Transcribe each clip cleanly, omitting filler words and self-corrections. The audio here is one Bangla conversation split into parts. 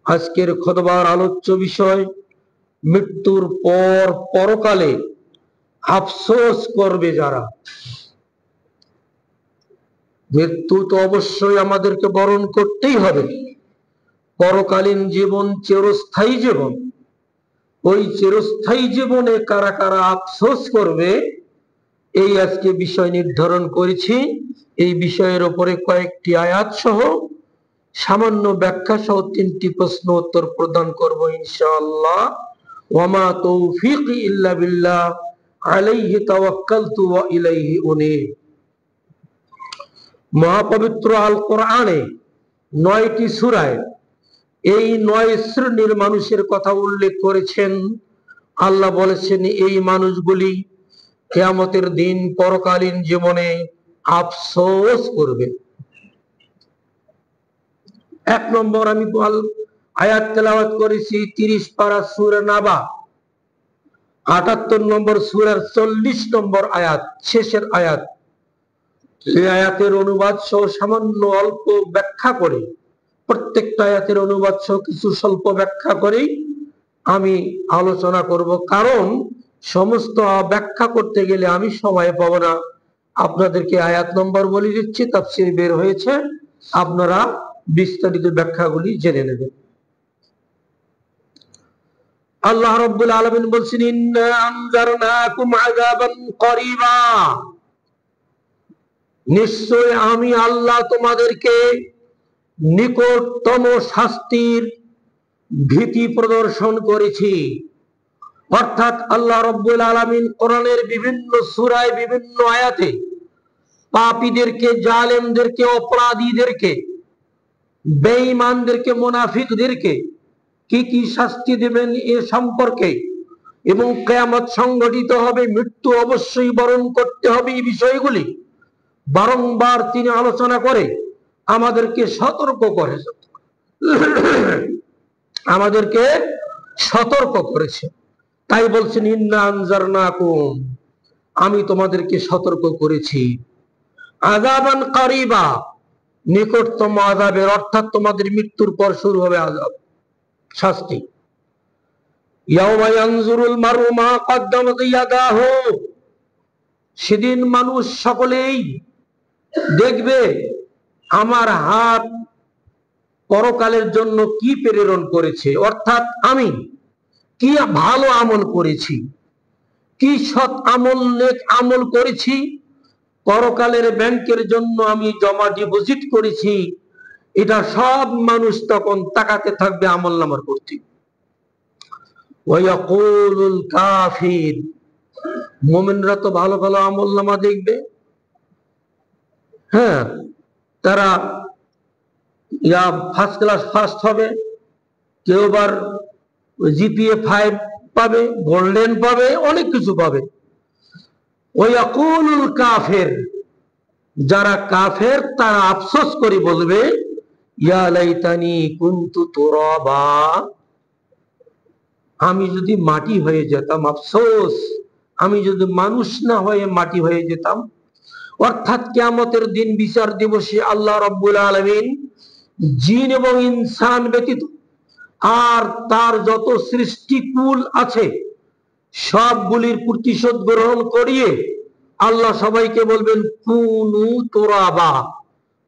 আজকের খুতবার আলোচ্য বিষয় মৃত্যুর পর পরকালে আফসোস করবে যারা। মৃত্যু তো অবশ্যই আমাদেরকে বরণ করতেই হবে। পরকালীন জীবন চিরস্থায়ী জীবন। ওই চিরস্থায়ী জীবনে কারা কারা আফসোস করবে এই আজকে বিষয় নির্ধারণ করেছি। এই বিষয়ের উপরে কয়েকটি আয়াত সহ সামান্য ব্যাখ্যা সহ 3টি প্রশ্ন উত্তর প্রদান করব ইনশাআল্লাহ। ওয়ামা তৌফিকি ইল্লা বিল্লাহ আলাইহি তাওয়াক্কালতু ওয়া ইলাইহি উনীব। মহাপবিত্র আল কোরআনে 9টি সূরায় এই 9 শ্রেণীর মানুষের কথা উল্লেখ করেছেন। আল্লাহ বলেছেন এই মানুষগুলি কিয়ামতের দিন পরকালীন জীবনে আফসোস করবে। 1 নম্বর আমি আয়াত তেলাওয়াত করেছি 30 পারা সূরা নাবা, 78 নম্বর সূরার 40 নম্বর আয়াত, শেষের আয়াত। এই আয়াতের অনুবাদ সহ সামান্য অল্প ব্যাখ্যা করে, প্রত্যেকটা আয়াতের অনুবাদ সহ কিছু স্বল্প ব্যাখ্যা করেই আমি আলোচনা করব, কারণ সমস্ত ব্যাখ্যা করতে গেলে আমি সময় পাবো না। আপনাদেরকে আয়াত নম্বর বলে দিচ্ছি, তাফসীর বের হয়েছে, আপনারা বিস্তারিত ব্যাখ্যাগুলি জেনে নেবেন। আল্লাহ রাব্বুল আলামিন বলছেন ইন্না আনজারনাকুম আযাবান করিবা, নিশ্চয় আমি আল্লাহ তোমাদেরকে নিকটতম শাস্তির ভীতি প্রদর্শন করেছি। অর্থাৎ আল্লাহ রাব্বুল আলামিন কোরআনের বিভিন্ন সূরায় বিভিন্ন আয়াতে পাপীদেরকে, জালেমদেরকে, অপরাধীদেরকে, বেঈমানদেরকে, মুনাফিকদেরকে কি কি শাস্তি দেবেন এ সম্পর্কে, এবং কিয়ামত সংঘটিত হবে, মৃত্যু অবশ্যই বরণ করতে হবে, এই বিষয়গুলি বারংবার তিনি আলোচনা করে আমাদেরকে সতর্ক করেছে। তাই বলছেন ইন্না আনজারনাকুম, আমি তোমাদেরকে সতর্ক করেছি, আযাবান কারিবা, নিকটতম আযাবের, অর্থাৎ তোমাদের মৃত্যুর পর শুরু হবে আযাব, শাস্তি। ইয়াউমা ইয়ানজুরুল মারউ মা কদ্দামাত ইয়াদাহু, সেদিন মানুষ সকলেই দেখবে আমার হাত পরকালের জন্য কি প্রেরণ করেছে, অর্থাৎ আমি কি ভালো আমল করেছি, কি সৎ আমল, নেক আমল করেছি, পরকালের ব্যাংকের জন্য আমি জমা ডিপোজিট করেছি, এটা সব মানুষ তখন তাকাতে থাকবে আমলনামার প্রতি। ওয়ায়াকুলুল কাফির, মুমিনরা তো ভালো ভালো আমলনামা দেখবে, হ্যাঁ, তারা ফার্স্ট ক্লাস ফার্স্ট হবে, কেউ আবার জিপিএ 5 পাবে, গোল্ডেন পাবে, অনেক কিছু পাবে। ওয়ায়াকুলুল কাফির, যারা কাফের তারা আফসোস করে বলবে ইয়া লাইতানি কুনতু তুরাবা, আমি যদি মাটি হয়ে যেতাম, আফসোস আমি যদি মানুষ না হয়ে মাটি হয়ে যেতাম। অর্থাৎ কিয়ামতের দিন বিচার দিবসে আল্লাহ রাব্বুল আলামিন জিন এবং ইনসান ব্যতীত আর তার যত সৃষ্টিকুল আছে সবগুলির প্রতিশোধ গ্রহণ করিয়ে আল্লাহ সবাইকে বলবেন কুনু তুরাবা,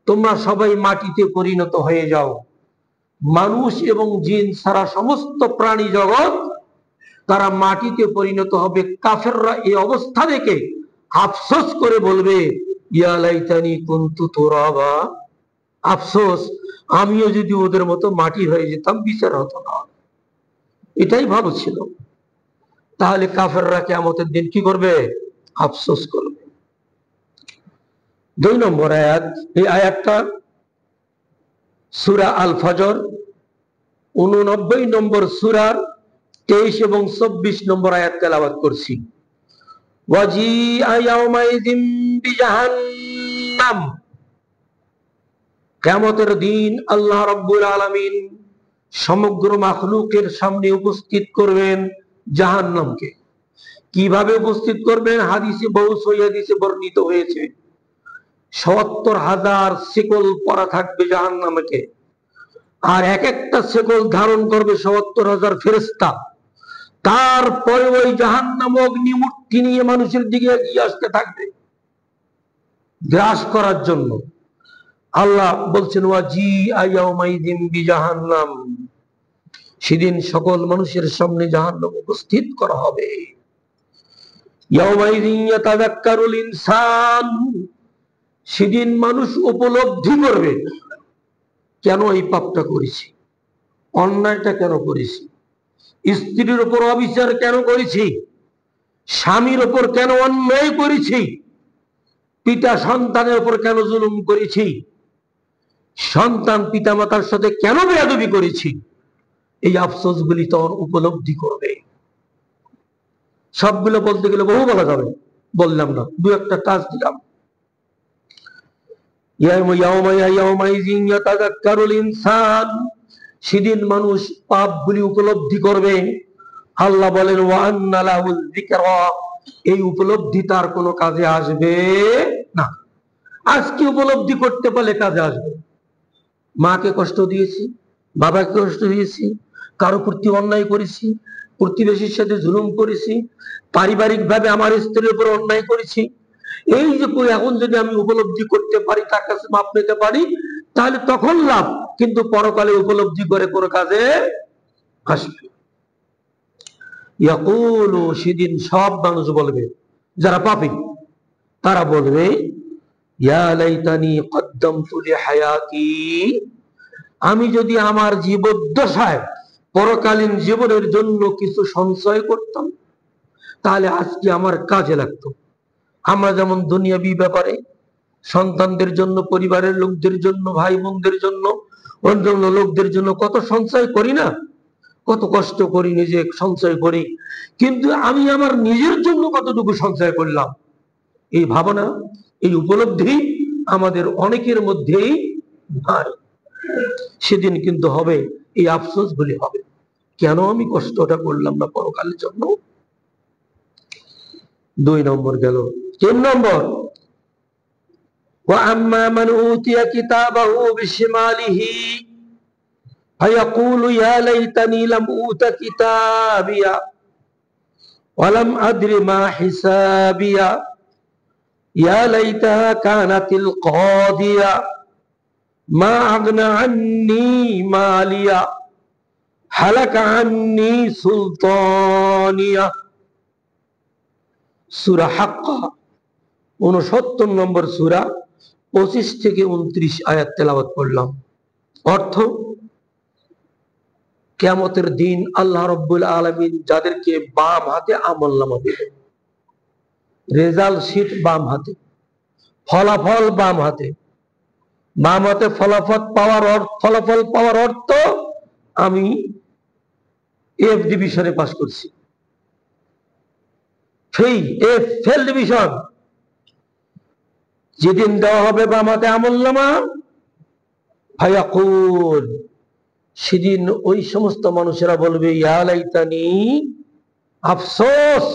তোমরা সবাই মাটিতে পরিণত হয়ে যাও। মানুষ এবং জিন ছাড়া সমস্ত প্রাণী জগৎ তারা মাটিতে পরিণত হবে। কাফেররা এই অবস্থা দেখে আফসোস করে বলবে ইয়া লাইতানি কুনতু তুরাবা, আফসোস আমিও যদি ওদের মতো মাটি হয়ে যেতাম, বিচার হতো না, এটাই ভালো ছিল। তাহলে কাফেররা কিয়ামতের দিন কি করবে? আফসোস করবে। 2 নম্বর আয়াত, এই আয়াতটা সূরা আল ফজর 89 নম্বর সূরার 23 এবং 24 নম্বর আয়াত তেলাওয়াত করছি। ওয়াজিআ ইয়াউমাইযিন বিজাহান্নাম, কিয়ামতের দিন আল্লাহ রাব্বুল আলামিন সমগ্র মাখলুকের সামনে উপস্থিত করবেন জাহান্নামকে। কিভাবে উপস্থিত করবেন? হাদিসে, বহু সহিহ হাদিসে বর্ণিত হয়েছে ৭০,০০০ শিকল পরা থাকবে জাহান্নামকে। আর এক একটা শেকল ধারণ করবে ৭০,০০০ ফেরেশতা। তারপরে ওই জাহান্নাম অগ্নিমূর্তি নিয়ে মানুষের দিকে এগিয়ে আসতে থাকবে গ্রাস করার জন্য। আল্লাহ বলছেন ওয়াজি আয়াউমাইযিন বিজাহান্নাম, সেদিন সকল মানুষের সামনে জাহান্নাম উপস্থিত করা হবে। ইয়াউমাইযিন ইয়াতাযাক্কারুল ইনসান, সেদিন মানুষ উপলব্ধি করবে কেন এই পাপটা করেছি, অন্যায়টা কেন করেছি, স্ত্রীর উপর অবিচার কেন করেছি, স্বামীর উপর কেন অন্যায় করেছি, পিতা সন্তানের উপর কেন জুলুম করেছি, সন্তান পিতামাতার সাথে কেন বেয়াদবি করেছি। এই আফসোসগুলি তখন উপলব্ধি করবে। সবগুলো বলতে গেলে বহু বলা যাবে, বললাম না, দু একটা কাজ দিলাম। সেদিন মানুষ পাপগুলি উপলব্ধি করবে। আল্লাহ বলেন ওয়ান্না লাহুল যিকরা, এই উপলব্ধি তার কোনো কাজে আসবে না। আজকে উপলব্ধি করতে পারলে কাজে আসবে। মাকে কষ্ট দিয়েছি, বাবাকে কষ্ট দিয়েছি, কারো প্রতি অন্যায় করেছি, প্রতিবেশীর সাথে জুলুম করেছি, পারিবারিক ভাবে আমার স্ত্রীর উপর অন্যায় করেছি, এই যে এখন যদি আমি উপলব্ধি করতে পারি, তার কাছে মাপ পেতে পারি, তাহলে তখন লাভ। কিন্তু পরকালে উপলব্ধি করে কোনো কাজে আসবে। ইয়াকুলু, সেদিন সব মানুষ বলবে, যারা পাপী তারা বলবে ইয়া লাইতানি কদ্দামতু লিহায়াতি, আমি যদি আমার জীবদ্দশায় পরকালীন জীবনের জন্য কিছু সঞ্চয় করতাম তাহলে আজকে আমার কাজে লাগতো। আমরা যেমন দুনিয়াবি ব্যাপারে সন্তানদের জন্য, পরিবারের লোকদের জন্য, ভাই বোনদের জন্য, অন্যান্য লোকদের জন্য কত সঞ্চয় করি না, কত কষ্ট করি, নিজে সঞ্চয় করি, কিন্তু আমি আমার নিজের জন্য কতটুকু সঞ্চয় করলাম, এই ভাবনা, এই উপলব্ধি আমাদের অনেকের মধ্যেই নাই। সেদিন কিন্তু হবে, এই আফসোস গুলি হবে, কেন আমি কষ্টটা করলাম না পরকালের জন্য। ২ নম্বর গেল। ৩ নম্বর, ওয়াম্মা মান উতিয়া কিতাবাহু বিশিমালিহি ফায়াকুলু ইয়া লাইতানি লাম উতা কিতাবিয়া ওয়া লাম আদরি মা হিসাবিয়া ইয়া লাইতাহা কানাতিল কাদিয়া মা আগনা আন্নি মালিয়া হালাকা আন্নি সুলতানিয়া। সূরা হাক্কা ৬৯ নম্বর সূরা, ২৫ থেকে ২৯ আয়াত তেলাওয়াত করলাম। অর্থ, কিয়ামতের দিন আল্লাহ রাব্বুল আলামিন যাদেরকে বাম হাতে আমলনামা দেবেন, রেজাল্ট শীট বাম হাতে, ফলাফল বাম হাতে। বাম হাতে ফলাফল পাওয়ার অর্থ আমি এফ ডিভিশনে পাস করছি, ফেল ডিভিশন। যেদিন দেওয়া হবে বাম হাতে আমলনামা, ফায়াকুল, সেদিন ওই সমস্ত মানুষেরা বলবে ইয়া লাইতানি, আফসোস,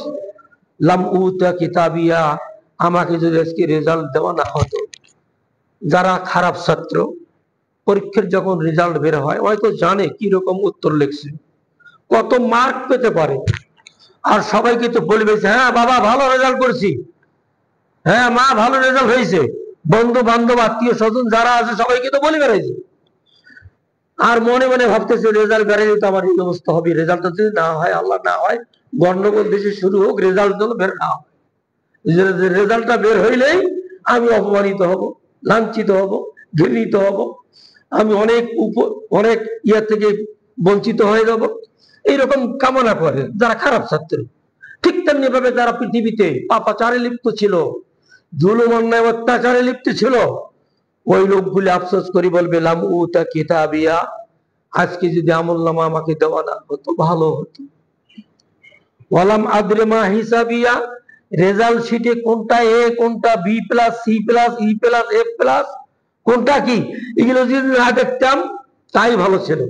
লাম উতা কিতাবিয়া, আমাকে যদি আজকে রেজাল্ট দেওয়া না হতো। যারা খারাপ ছাত্র, পরীক্ষার যখন রেজাল্ট বের হয়, হয়তো জানে কি রকম উত্তর লিখছে, কত মার্ক পেতে পারে, আর সবাইকে তো বলবে হ্যাঁ বাবা ভালো রেজাল্ট করছি, হ্যাঁ মা ভালো রেজাল্ট হয়েছে, বন্ধু বান্ধব আত্মীয় স্বজন যারা আছে সবাইকে তো বলে বেড়াইছে, আর মনে মনে ভাবতেছে রেজাল্ট বেড়ে তো আমার এই অবস্থা হবে, রেজাল্ট যদি না হয়, আল্লাহ না হয়, গন্ডগোল দেশে শুরু হোক, রেজাল্ট যেন বের না হয়। রেজাল্টটা বের হইলেই আমি অপমানিত হব, লাঞ্ছিত হব, ঘৃণিত হব, আমি অনেক ইয়া থেকে বঞ্চিত হয়ে যাব, এইরকম কামনা করে যারা খারাপ ছাত্র। ঠিক তেমনি ভাবে যারা পৃথিবীতে পাপাচারে লিপ্ত ছিল, জুলুম অন্যায় অত্যাচারে লিপ্ত ছিল, ওই লোকগুলি আফসোস করে বলবে লাম উতা কিতাবিয়া, আজকে যদি আমলনামা আমাকে দেওয়া না হতো ভালো হতো। ওয়ালাম আদরি মা হিসাবিয়া, রেজাল্ট শিটে কোনটা এ, কোনটা বি প্লাস, সি প্লাস, ই প্লাস, এফ প্লাস, কোনটা কি, এগুলো যদি না দেখতাম তাই ভালো ছিল।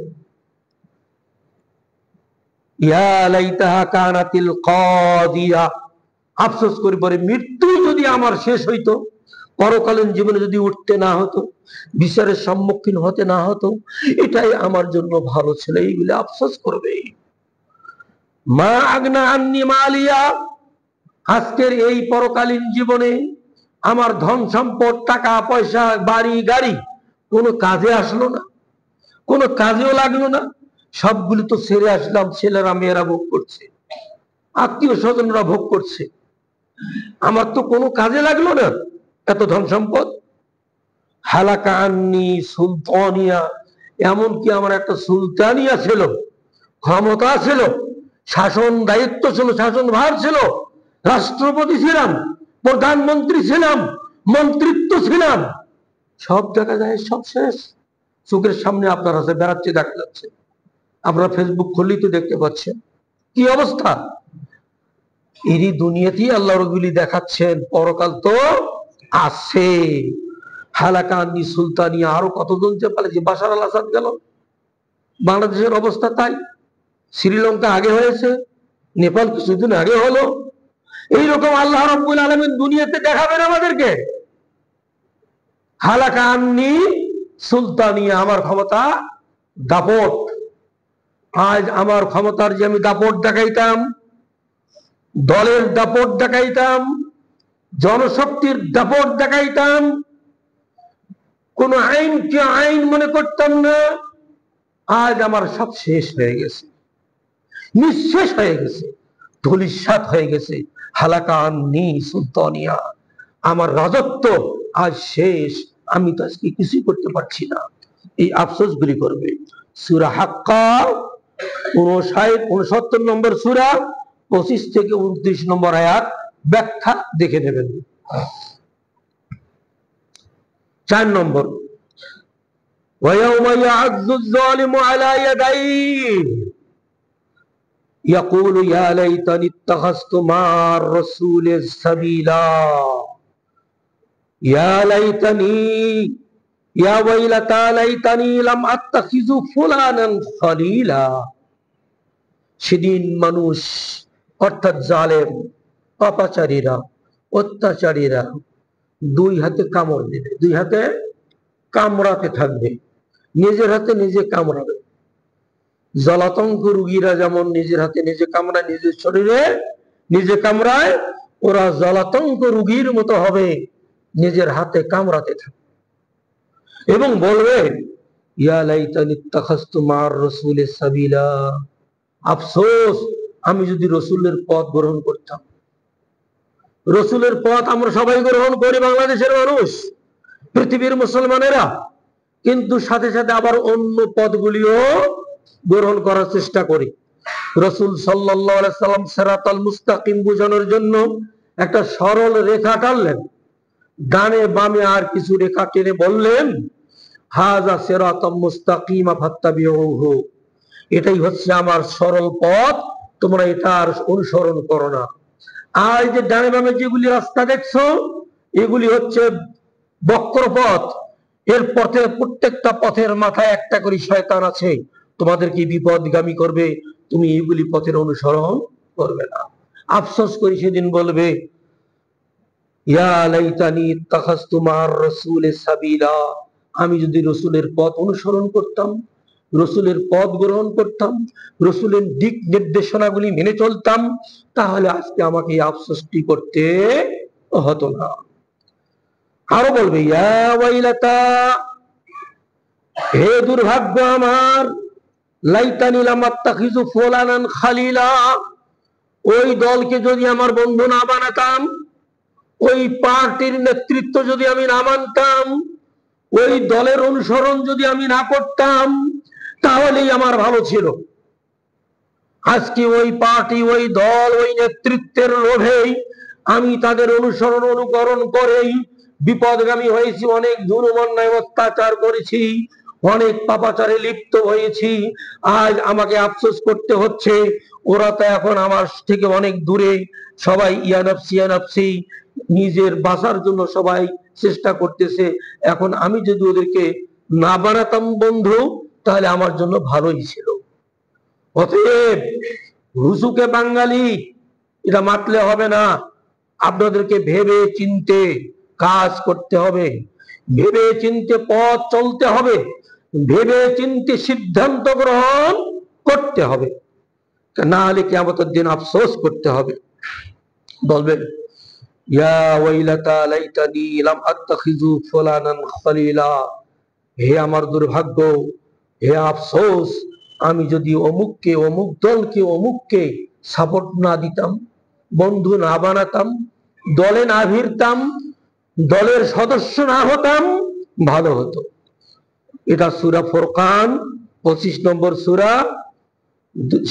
ইয়া লাইতাহা কানাতিল কাদিয়া, আফসোস করে পরে মৃত্যু যদি আমার শেষ হইতো, পরকালীন জীবনে যদি উঠতে না হতো, বিচারের সম্মুখীন হতে না হতো, এটাই আমার জন্য ভালো ছিল। এইগুলো আফসোস করবে। মা আগনা আন্নি মালিয়া, আজকের এই পরকালীন জীবনে আমার ধন সম্পদ, টাকা পয়সা, বাড়ি গাড়ি কোনো কাজে আসলো না, কোনো কাজেও লাগলো না। সবগুলো তো ছেড়ে আসলাম, ছেলেরা মেয়েরা ভোগ করছে, আত্মীয় স্বজনরা ভোগ করছে, আমার তো কোনো কাজে লাগলো না এত ধন সম্পদ। হালাকা আন্নি সুলতানিয়া, এমনকি আমার একটা সুলতানিয়া ছিল, ক্ষমতা ছিল, শাসন দায়িত্ব ছিল, শাসন ভার ছিল, রাষ্ট্রপতি ছিলাম, প্রধানমন্ত্রী ছিলাম, মন্ত্রিত্ব ছিলাম, সব দেখা যায় সব শেষ। চোখের সামনে আপনার কাছে বেড়াচ্ছে, দেখা যাচ্ছে, আপনারা ফেসবুক খুললেই তো দেখতে পাচ্ছেন কি অবস্থা। এরই দুনিয়াতেই আল্লাহ রবুলি দেখাচ্ছেন পরকাল তো আছে। হালাকান্নি সুলতানিয়া, আরো কতজন যে পালিয়েছে, বাশার আল আসাদ গেল, বাংলাদেশের অবস্থা তাই, শ্রীলঙ্কা আগে হয়েছে, নেপাল কিছুদিন আগে হলো। এইরকম আল্লাহ রাব্বুল আলামিন দুনিয়াতে দেখাবেন আমাদেরকে। হালাকান্নি সুলতানিয়া, আমার ক্ষমতা দাপট। আজ আমার ক্ষমতার যে আমি দাপট দেখাইতাম, দলের দাপট দেখাইতাম, জনশক্তির দাপট দেখাইতাম, কোন আইনকে আইন মনে করতাম না, আজ আমার সব শেষ হয়ে গেছে, নিঃশেষ হয়ে গেছে, ধূলিসাৎ হয়ে গেছে। হালাকান্নি সুলতানিয়া, আমার রাজত্ব আজ শেষ, আমি তো আজকে কিছুই করতে পারছি না। এই আফসোস গুলি করবে। সূরা হাক্কা 59 নম্বর সূরা, 25 থেকে 29 নম্বর আয়াত ব্যাখ্যা দেখে নেবেন। 4 নম্বর, ওয়ায়াউমা ইয়া'আযযু যালিমু আলা ইয়াদাইহি ইয়াকুলু ইয়া লাইতানি ইত্তাখাযতু মা'আর রাসূলি সাবিলা ইয়া লাইতানি ইয়া ওয়াইলাতা লাইতানি লাম আত্তাখিযু ফুলানান খলিলা। সেদিন মানুষ অর্থাৎ জালেম, পাপাচারীরা, অত্যাচারীরা দুই হাতে কামড় দেবে, দুই হাতে কামড়াতে থাকবে, নিজের হাতে নিজে কামড়াবে। জলাতঙ্ক রোগীরা যেমন নিজের হাতে নিজে কামড়ায়, নিজের শরীরে নিজে কামড়ায়, ওরা জলাতঙ্ক রোগীর মতো হবে, নিজের হাতে কামড়াতে থাকবে এবং বলবে ইয়া লাইতানি ইত্তাখাযতু মা'আর রাসূলি সাবিলা, আফসোস আমি যদি রসুলের পথ গ্রহণ করতাম। রসুলের পথ আমরা সবাই গ্রহণ করি, বাংলাদেশের মানুষ, পৃথিবীর মুসলমানেরা, কিন্তু সাথে সাথে আবার অন্য পথগুলিও গ্রহণ করার চেষ্টা করি। রসুল সাল্লাল্লাহু আলাইহি সাল্লাম সিরাতাল মুস্তাকিম বোঝানোর জন্য একটা সরল রেখা টানলেন, ডানে বামে আর কিছু রেখা টেনে বললেন হাযা সিরাতাম মুস্তাকিমা ফাত্তাবিউহু, এটাই হচ্ছে আমার সরল পথ, তোমরা এটার অনুসরণ করো না। আর যে ডানে বামে যেগুলি রাস্তা দেখছো, এগুলি হচ্ছে বক্র পথ, এর পথে প্রত্যেকটা পথের মাথায় একটা করে শয়তান আছে, তোমাদেরকে বিপদগামী করবে, তুমি এইগুলি পথের অনুসরণ করবে না। আফসোস করি সেদিন বলবে ইয়া লাইতানি ইত্তাখাযতু মা'আর রাসূলি সাবিলা, আমি যদি রসুলের পথ অনুসরণ করতাম, রসুলের পথ গ্রহণ করতাম, রসুলের দিক নির্দেশনাগুলি মেনে চলতাম, তাহলে আজকে আমাকে এই আফসোসটি করতে হতো না। আরো বলবে ইয়া ওয়াইলাতা, হে দুর্ভাগ্য আমার, লাইতানি লাম আত্তাখিযু ফুলানান খালিলা, ওই দলকে যদি আমার বন্ধু না বানাতাম, ওই পার্টির নেতৃত্ব যদি আমি না মানতাম, ওই দলের অনুসরণ যদি আমি না করতাম, তাহলেই আমার ভালো ছিল। আজকে ওই পার্টি, ওই দল, ওই নেতৃত্বের লোভেই আমি তাদের অনুসরণ অনুকরণ করেই বিপদগামী হয়েছি, অনেক জুলুম অন্যায় অত্যাচার করেছি, অনেক পাপাচারে লিপ্ত হয়েছি। আজ আমাকে আফসোস করতে হচ্ছে, ওরা তো এখন আমার থেকে অনেক দূরে, সবাই ইয়া নাফসি ইয়া নাফসি, নিজের বাঁচার জন্য সবাই চেষ্টা করতেছে। এখন আমি যদি ওদেরকে না বানাতাম বন্ধু, তাহলে আমার জন্য ভালোই ছিল। অতএব রুসুকে বাঙালি এটা মাতলে হবে না, আপনাদেরকে ভেবে চিনতে কাজ করতে হবে, ভেবে চিন্তে পথ চলতে হবে, ভেবে চিন্তে সিদ্ধান্ত গ্রহণ করতে হবে, না হলে কিয়ামতের দিন আফসোস করতে হবে। বলবেন ইয়া ওয়াইলাতা লাইতানি লাম আত্তাখিযু ফুলানান খলিলা, হে আমার দুর্ভাগ্য, হে আফসোস, আমি যদি অমুককে, অমুক দলকে, অমুককে সাপোর্ট না দিতাম, বন্ধু না বানাতাম, দলে না ভিড়তাম, দলের সদস্য না হতাম, ভালো হতো। এটা সূরা ফুরকান 25 নম্বর সূরা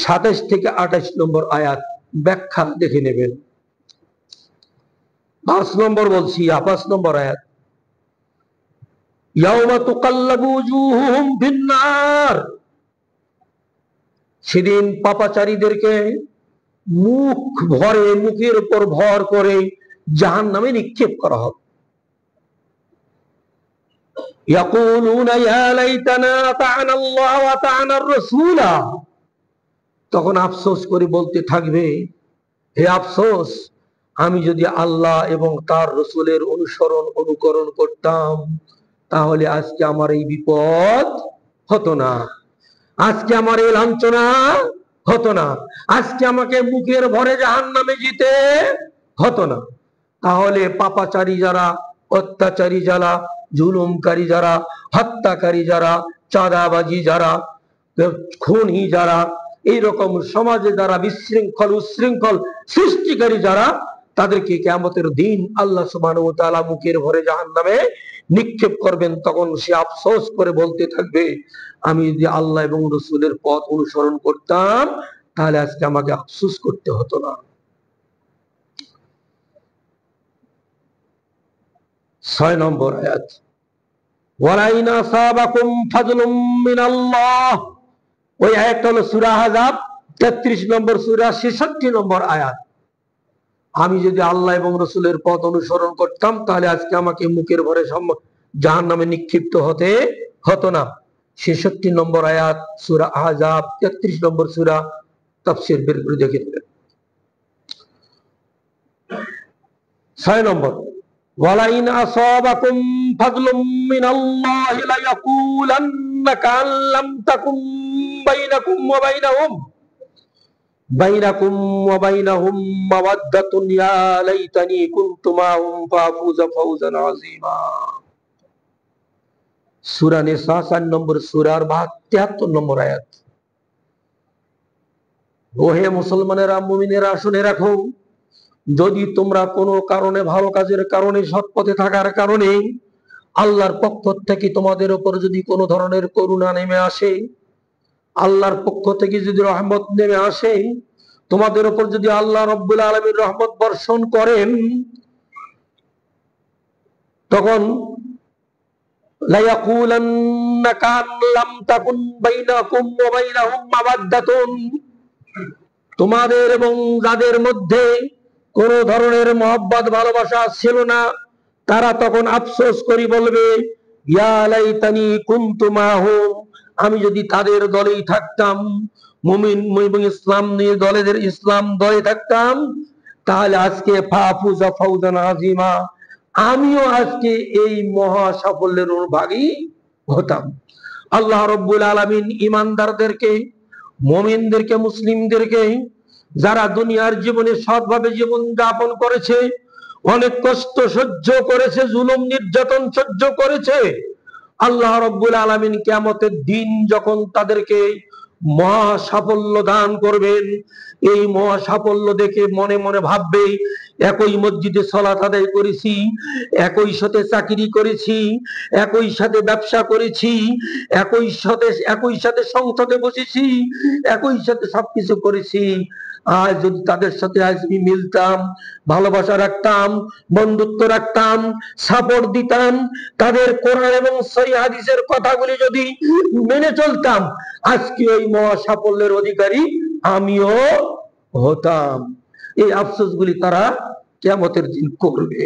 27 থেকে 28 নম্বর আয়াত, ব্যাখ্যা দেখে নেবেন। 5 নম্বর বলছি, 5 নম্বর আয়াত, ইয়াউমা তুকাল্লাবু ওজুহুহুম ফিন্নার, সেদিন পাপাচারীদেরকে মুখ ভরে, মুখের উপর ভর করে জাহান্নামে নিক্ষেপ করা হবে। ইয়াকুলুনা ইয়া লাইতানা আতা'না আল্লাহ ওয়া আতা'না আর-রাসূলা, তখন আফসোস করে বলতে থাকবে, হে আফসোস, আমি যদি আল্লাহ এবং তার রাসূলের অনুকরণ করতাম, তাহলে আজকে আমার এই বিপদ হতো না, আজকে আমার এই লাঞ্ছনা হতো না, আজকে আমাকে মুখের ভরে জাহান্নামে যেতে হতো না। তাহলে পাপাচারী যারা, অত্যাচারী যারা, জুলুমকারী যারা, হত্যাকারী যারা, চাঁদাবাজি যারা, খুনি যারা, এইরকম সমাজে যারা বিশৃঙ্খল উশৃঙ্খল সৃষ্টিকারী যারা, তাদেরকে কিয়ামতের দিন আল্লাহ সুবহানাহু ওয়া তাআলা মুখের ভরে জাহান্নামে নিক্ষেপ করবেন। তখন সে আফসোস করে বলতে থাকবে, আমি যদি আল্লাহ এবং রাসূলের পথ অনুসরণ করতাম, তাহলে আজকে আমাকে আফসোস করতে হতো না। 6 নম্বর আয়াত, ওয়ালাইন আসাবাকুম ফাজলুম মিনাল্লাহ, ওই আয়াতটা হলো সূরা আহজাব 33 নম্বর সূরা 66 নম্বর আয়াত। আমি যদি আল্লাহ এবং রাসূলের পথ অনুসরণ করতাম, তাহলে আজকে আমাকে মুখের ভরে জাহান্নামে নিক্ষিপ্ত হতে হতো না। 66 নম্বর আয়াত সূরা আহজাব 33 নম্বর সূরা, তাফসীর বের করে দেখে নেবেন। 6 নম্বর, ওয়ালাইন আসাবাকুম ফাদলুম মিনাল্লাহি লায়াকুলান্না কাআন লাম তাকুম বাইনাকুম ওয়া বাইনাহুম মাওয়াদ্দাতুন ইয়া লাইতানি কুনতু মাহুম ফাফুযা ফাওজান আযীমা। সূরা নিসা 4 নম্বর সূরার 73 নম্বর আয়াত। ওহে মুসলমানেরা, মুমিনেরা, শুনে রাখো, যদি তোমরা কোনো কারণে, ভালো কাজের কারণে, সৎ পথে থাকার কারণে আল্লাহর পক্ষ থেকে তোমাদের উপর যদি কোনো ধরনের করুণা নেমে আসে, আল্লাহর পক্ষ থেকে যদি রহমত নেমে আসে, তোমাদের উপর যদি আল্লাহ রাব্বুল আলামিন রহমত বর্ষণ করেন, তখন লায়াকুলান্না কান লাম তাকুন বাইনাকুম ওয়া বাইনাহুম মাওয়াদ্দাতুন, তোমাদের এবং যাদের মধ্যে কোন ধরনের মহব্বত ভালোবাসা ছিল না, তারা তখন আফসোস করে বলবে, ইয়া লাইতানি কুনতু মাহুম, আমি যদি তাদের দলেই থাকতাম, মুমিন এবং ইসলাম নিয়ে ইসলাম দলে থাকতাম, তাহলে আজকে ফাফুজা ফাওজান আযীমা, আমিও আজকে এই মহা সাফল্যের অনুভাগী হতাম। আল্লাহ রাব্বুল আলামিন ইমানদারদেরকে, মুমিনদেরকে, মুসলিমদেরকে, যারা দুনিয়ার জীবনে সৎভাবে জীবন যাপন করেছে, অনেক কষ্ট সহ্য করেছে, জুলুম নির্যাতন সহ্য করেছে, আল্লাহ রাব্বুল আলামিন কিয়ামতের দিন যখন তাদেরকে মহা সাফল্য দান করবেন, এই মহা সাফল্য দেখে মনে মনে ভাববে, একই মসজিদে সালাত আদায় করেছি, একই সাথে চাকরি করেছি, একই সাথে ব্যবসা করেছি, একই সাথে সংসদে বসেছি, একই সাথে সবকিছু করেছি, আর যদি তাদের সাথে আজ আমি মিলতাম, ভালোবাসা রাখতাম, বন্ধুত্ব রাখতাম, সাপোর্ট দিতাম, তাদের কোরআন এবং সহিহ হাদিসের কথাগুলি যদি মেনে চলতাম, আজকে ওই মহা সাফল্যের অধিকারী আমিও হতাম। এই আফসোসগুলি তারা কিয়ামতের দিন করবে।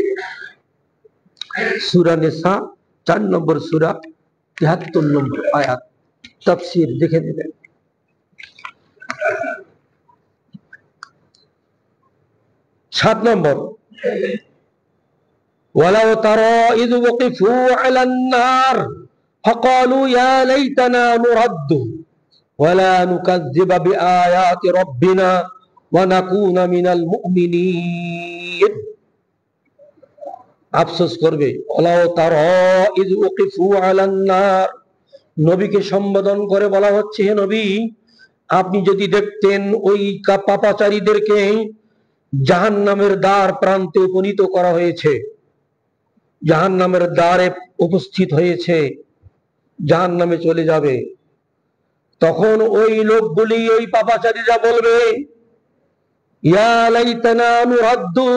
সূরা নিসা 4 নম্বর সূরা 73 নম্বর আয়াত, তাফসীর দেখে নেবেন। 7 নম্বর, ওয়ালাউ তারা ইয ওয়াকিফু আলান নার ফাকালু ইয়া লাইতানা নুরাদ্দু ওয়ালা নুকাযযিবা বিআয়াতি রাব্বিনা ওয়া নাকুনা মিনাল মুমিনিন। আফসোস করবে। ওয়ালাউ তারা ইয ওয়াকিফু আলান নার, নবীকে সম্বোধন করে বলা হচ্ছে, হে নবী, আপনি যদি দেখতেন ওই পাপাচারীদেরকে জাহান্নামের দ্বার প্রান্তে উপনীত করা হয়েছে, জাহান্নামের দ্বারে উপস্থিত হয়েছে, জাহান্নামে চলে যাবে, তখন ওই লোকগুলি, ওই পাপাচারীরা বলবে, ইয়া লাইতানা নুরাদ্দু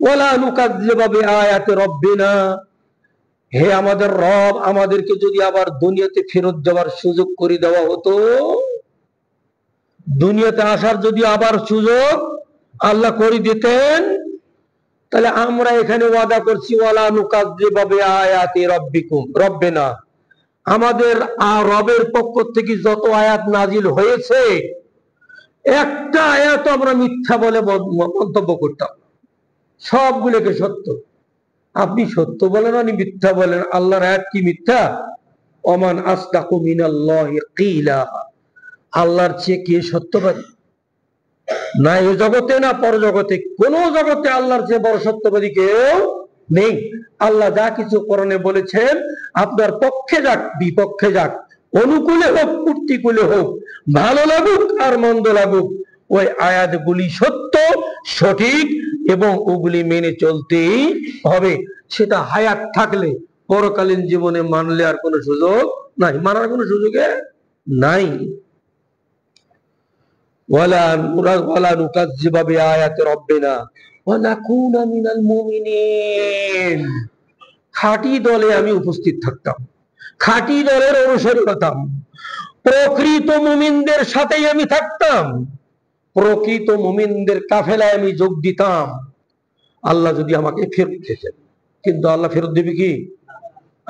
ওয়ালা নুকাযযিবা বিআয়াতি রাব্বিনা, হে আমাদের রব, আমাদেরকে যদি আবার দুনিয়াতে ফেরত যাওয়ার সুযোগ করে দেওয়া হতো, দুনিয়াতে আসার যদি আবার সুযোগ আল্লাহ করে দিতেন, তাহলে আমরা এখানে ওয়াদা করছি, ওয়ালা নুকাযযিবা বিআয়াতি রাব্বিনা, আমাদের রবের পক্ষ থেকে যত আয়াত নাজিল হয়েছে একটা আয়াত আমরা মিথ্যা বলে মন্তব্য করতাম, সবগুলোকে সত্য। আপনি সত্য বলেন আর মিথ্যা বলেন, আল্লাহর আয়াত কি মিথ্যা? ওমান আসদাকু মিনাল্লাহি কিলা, আল্লাহর চেয়ে কে সত্যবাদী? না এই জগতে না পরজগতে, কোন জগতে আল্লাহর চেয়ে বড় সত্যবাদী কেউ নেই। আল্লাহ যা কিছু কোরআনে বলেছেন, আপনার পক্ষে যাক বিপক্ষে যাক, অনুকূলে হোক প্রতিকূলে হোক, ভালো লাগুক আর মন্দ লাগুক, ওই আয়াতগুলি সত্য সঠিক এবং ওগুলি মেনে চলতেই হবে। সেটা হায়াত থাকলে, পরকালীন জীবনে মানলে আর কোনো সুযোগ নাই, মানার কোনো সুযোগে নাই। ওয়ালা নুকাযযিবা বিআয়াতি রাব্বিনা ওয়া নাকুনা মিনাল মুমিনিন। খাঁটি দলে আমি উপস্থিত থাকতাম, খাঁটি দলের অনুসারী হতাম, প্রকৃত মুমিনদের সাথেই আমি থাকতাম, প্রকৃত মুমিনদের কাফেলায় আমি যোগ দিতাম, আল্লাহ যদি আমাকে ফেরত দিতেন। কিন্তু আল্লাহ ফেরত দেবে কি?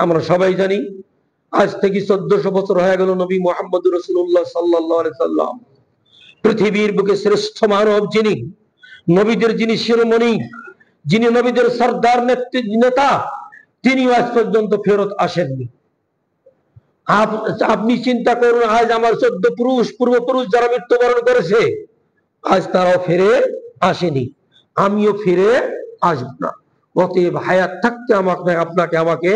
আমরা সবাই জানি, আজ থেকে 1400 বছর হয়ে গেল নবী মুহাম্মদ রাসূলুল্লাহ সাল্লাল্লাহু আলাইহি সাল্লাম, পৃথিবীর বুকে শ্রেষ্ঠ মানব, যিনি নবীদের, যিনি শিরোমণি, যিনি নবীদের সর্দার নেতা, তিনি আজ পর্যন্ত ফেরত আসেননি। আপনি চিন্তা করুন, আজ আমার 14 পূর্বপুরুষ যারা মৃত্যুবরণ করেছে, আজ তারাও ফিরে আসেনি, আমিও ফিরে আসব না। অতএব হায়াত থাকতে আমাকে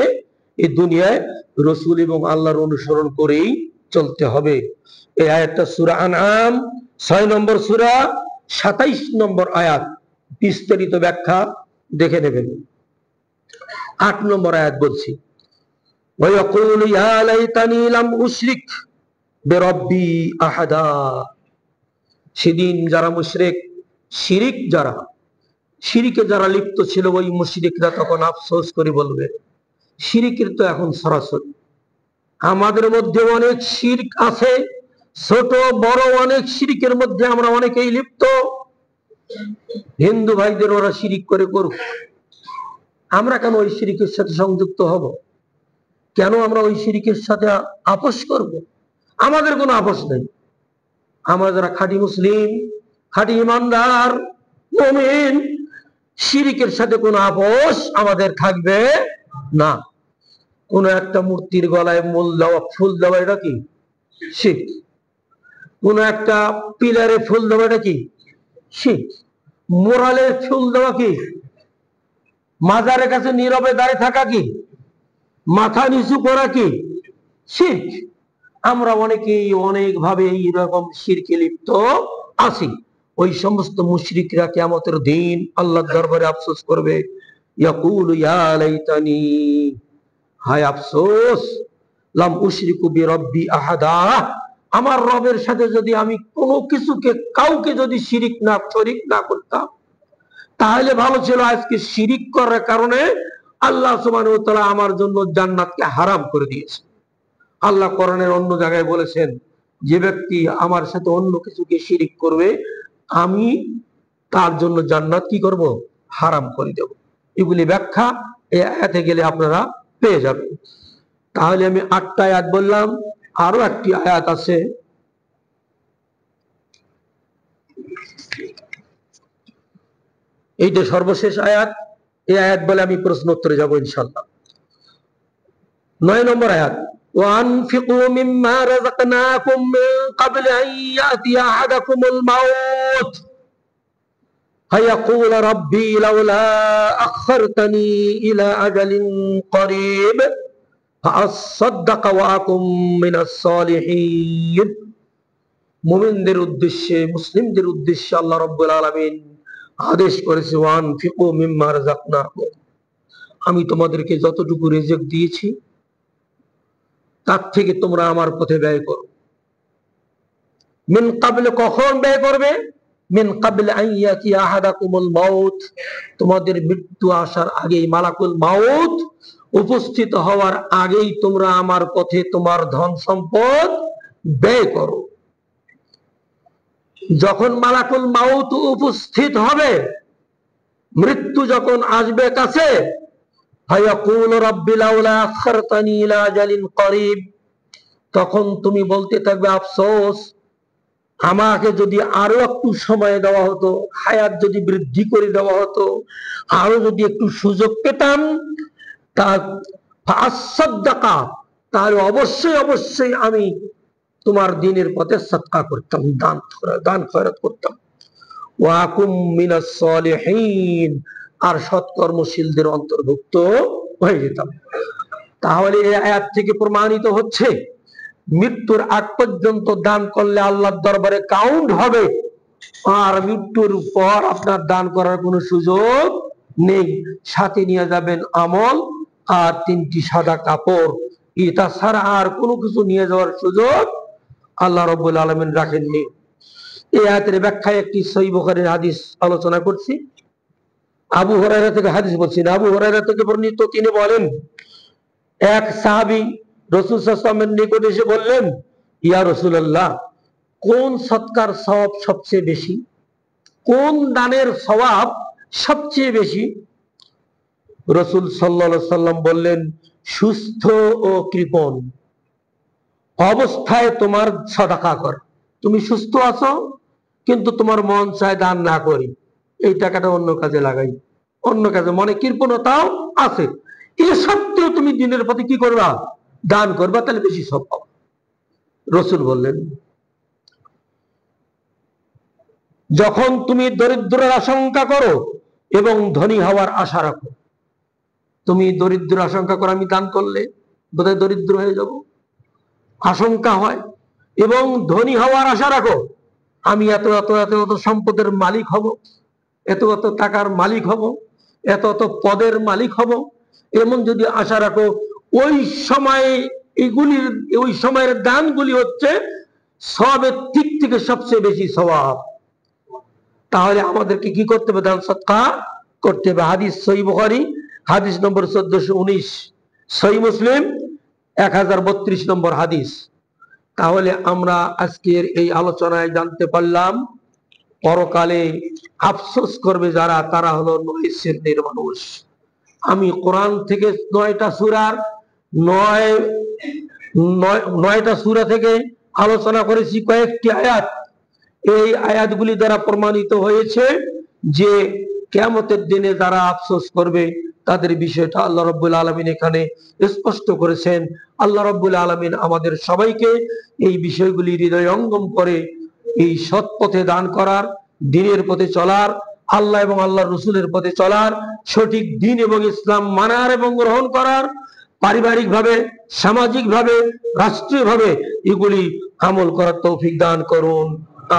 এই দুনিয়ায় রসুল এবং আল্লাহর অনুসরণ করেই চলতে হবে। এই আয়াতটা সূরা আনআম 6 নম্বর সূরা 27 নম্বর আয়াত, বিস্তারিত ব্যাখ্যা দেখে নেবেন। 8 নম্বর আয়াত বলছি, ওয়ায়াকুলু ইয়া লাইতানি লাম উশরিক বিরাব্বি আহাদা। সেদিন যারা মুশরিক, শিরিকে যারা লিপ্ত ছিল, ওই মুশরিকরা তখন আফসোস করে বলবে, শিরিকের তো এখন সরাসরি আমাদের মধ্যে অনেক শিরক আছে, ছোট বড় অনেক শিরিকের মধ্যে আমরা অনেকেই লিপ্ত। হিন্দু ভাইদের ওরা শিরিক করে করুক, আমরা কেন ওই শিরিকের সাথে সংযুক্ত হব? কেন আমরা ওই শিরিকের সাথে আপোষ করব? আমাদের কোনো আপোষ নেই। আমরা যারা খাঁটি মুসলিম, খাঁটি ইমানদার মুমিন, শিরিকের সাথে কোনো আপোষ আমাদের থাকবে না। কোন একটা মূর্তির গলায় ফুল দেওয়া, এটা কি শিরক? কোন একটা পিলারে ফুল দেওয়া, এটা কি শিরক? মোরালে ফুল দেওয়া কি? মাজারের কাছে নীরবে দাঁড়িয়ে থাকা কি? মাথা নিচু করা কি শিরক? আমরা অনেকেই অনেক ভাবে এইরকম শিরকে লিপ্ত আছি। ওই সমস্ত মুশরিকরা কিয়ামতের দিন আল্লাহর দরবারে আফসোস করবে, ইয়াকুলু ইয়া লাইতানি, হায় আফসোস, লাম উশরিকু বিরাব্বি আহাদা, আমার রবের সাথে যদি আমি কোনো কিছুকে, কাউকে যদি শরীক না করতাম, তাহলে ভালো ছিল। আজকে শিরিক করার কারণে আল্লাহ সুবহানাহু ওয়া তাআলা আমার জন্য জান্নাতকে হারাম করে দিয়েছে। আল্লাহ কোরআনের অন্য জায়গায় বলেছেন, যে ব্যক্তি আমার সাথে অন্য কিছুকে শিরিক করবে, আমি তার জন্য জান্নাত কি করব? হারাম করে দেব। এগুলি ব্যাখ্যা এই আয়াতে গেলে আপনারা পেয়ে যাবেন। তাহলে আমি 8টা আয়াত বললাম, আরো একটি আয়াত আছে, এইটা সর্বশেষ আয়াত। এই আয়াত বলে আমি প্রশ্ন উত্তরে যাবো ইনশাআল্লাহ। 9 নম্বর আয়াত, ওয়ানফিকু মিম্মা রাযাকনাকুম মিন ক্বাবলি আন ইয়াতিয়া আহাদাকুমুল মাউত ফায়াকুল রাব্বি লাউলা আখখারতানি ইলা আজালিন করিব ফাআসাদদাকা ওয়া আকুম মিনাস সালিহিন। মুমিনদের উদ্দেশ্যে, মুসলিমদের উদ্দেশ্যে আল্লাহ রাব্বুল আলামিন আদেশ করেছে, ওয়ানফিকু মিম্মা রাযাকনাকুম, আমি তোমাদেরকে যতটুকু রিজিক দিয়েছি তার থেকে তোমরা আমার পথে ব্যয় করো। মিন ক্বাবলে, কখন ব্যয় করবে? মিন ক্বাবলে আন ইয়াতিয়া আহাদাকুমুল মাউত, তোমাদের মৃত্যু আসার আগেই, মালাকুল মাউত উপস্থিত হওয়ার আগেই তোমরা আমার পথে তোমার ধন সম্পদ ব্যয় করো। যখন মালাকুল মাউত উপস্থিত হবে, মৃত্যু যখন আসবে কাছে, ফায়াকুল রাব্বি লাউলা আখখারতানি ইলা আজালিন করিব, তখন তুমি বলতে থাকবে, আফসোস, আমাকে যদি আরো একটু সময় দেওয়া হতো, হায়াত যদি বৃদ্ধি করে দেওয়া হতো, আরো যদি একটু সুযোগ পেতাম, তা ফাআসাদদাকা, তাহলে অবশ্যই অবশ্যই আমি তোমার দ্বীনের পথে সদকা করতাম, দান খয়রাত করতাম। ওয়া আকুম মিনাস সালিহিন, আর সৎকর্মশীলদের অন্তর্ভুক্ত হয়ে যেতাম। তাহলে এই আয়াত থেকে প্রমাণিত হচ্ছে, মৃত্যুর আগ পর্যন্ত দান করলে আল্লাহর দরবারে কাউন্ট হবে, আর মৃত্যুর পর আপনার দান করার কোনো সুযোগ নেই। সাথে নিয়ে যাবেন আমল আর 3টি সাদা কাপড়, এটা ছাড়া আর কোনো কিছু নিয়ে যাওয়ার সুযোগ আল্লাহ রাব্বুল আলামিন রাখেননি। এই আয়াতের ব্যাখ্যায় একটি সহিহ বুখারীর হাদিস আলোচনা করছি। আবু হুরায়রা থেকে হাদিস বলছি না, আবু হুরায়রা থেকে বর্ণিত, তিনি বলেন, এক সাহাবী রাসূল সাল্লাল্লাহু আলাইহি ওয়াসাল্লামের নিকট এসে বললেন, ইয়া রাসূলুল্লাহ, কোন সদকার সওয়াব সবচেয়ে বেশি, কোন দানের সওয়াব সবচেয়ে বেশি? রাসূল সাল্লাল্লাহু আলাইহি ওয়াসাল্লাম বললেন, সুস্থ ও কৃপণ অবস্থায় তোমার সাদাকা কর। তুমি সুস্থ আছো কিন্তু তোমার মন চায় দান না করি, এই টাকাটা অন্য কাজে লাগাই, অন্য কাজে, মনে কৃপণতাও আছে, এ সত্ত্বেও তুমি দ্বীনের পথে কি করবা? দান করবা, তাহলে বেশি সওয়াব পাবা। রাসূল বললেন, যখন তুমি দরিদ্রের আশঙ্কা করো এবং ধনী হওয়ার আশা রাখো, তুমি দরিদ্র আশঙ্কা করো, আমি দান করলে বোধহয় দরিদ্র হয়ে যাব, আশঙ্কা হয়, এবং ধনী হওয়ার আশা রাখো, আমি এত এত এত এত সম্পদের মালিক হব, এত এত টাকার মালিক হব, এত এত পদের মালিক হব, এমন যদি আশা রাখো, ওই সময়ে এগুলির, ওই সময়ের দানগুলি হচ্ছে সওয়াবের দিক থেকে সবচেয়ে বেশি সওয়াব। তাহলে আমাদেরকে কি করতে হবে? দান সদকা করতে হবে। হাদিস সহিহ বুখারী হাদিস নম্বর 1419, সহিহ মুসলিম 1032 নম্বর হাদিস। তাহলে আমরা আজকের এই আলোচনায় জানতে পারলাম, পরকালে আফসোস করবে যারা, তারা হলো 9 শ্রেণীর মানুষ। আমি কোরআন থেকে 9টা সূরার 9টা সূরা থেকে আলোচনা করেছি কয়েকটি আয়াত। এই আয়াতগুলি দ্বারা প্রমাণিত হয়েছে যে কিয়ামতের দিনে যারা আফসোস করবে তাদের বিষয়টা আল্লাহ রাব্বুল আলামিন এখানে স্পষ্ট করেছেন। আল্লাহ রাব্বুল আলামিন আমাদের সবাইকে এই বিষয়গুলি হৃদয়ঙ্গম করে এই সৎ পথে দান করার, দ্বীনের পথে চলার, আল্লাহ এবং আল্লাহর রাসূলের পথে চলার, সঠিক দ্বীন এবং ইসলাম মানার এবং গ্রহণ করার, পারিবারিক ভাবে, সামাজিক ভাবে, রাষ্ট্রীয় ভাবে এগুলি আমল করার তৌফিক দান করুন।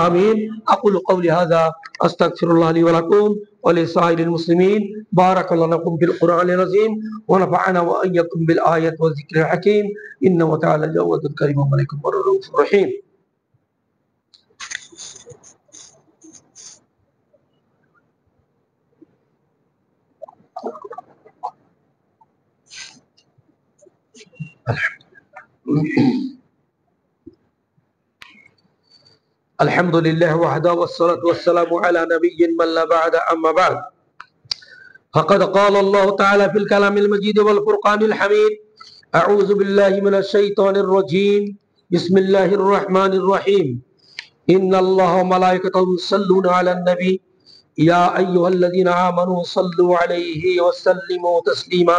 আমিন। আকুলু কওলি হাযা আস্তাগফিরুল্লাহ লি ওয়া লাকুম ওয়া লিসাইরিল মুসলিমিন। বারাকাল্লাহু লাকুম ফিল কুরআনিল আযীম ওয়া নাফা'না ওয়া ইয়্যাকুম বিল আয়াতি ওয়াজ যিকরিল হাকীম। ইন্নাহু তাআলা জাওয়াদুল কারীমুর মালিকুর রাউফুর রহিম। الحمد لله وحده والصلاة والسلام على نبي من لا بعد أما بعد فقد قال الله تعالى في الكلام المجيد والفرقان الحميد أعوذ بالله من الشيطان الرجيم بسم الله الرحمن الرحيم إن الله وملائكته يصلون على النبي ইয়া আইয়ুহাল্লাযীনা আমানু সাল্লু আলাইহি ওয়া সাল্লিমু তাসলিমা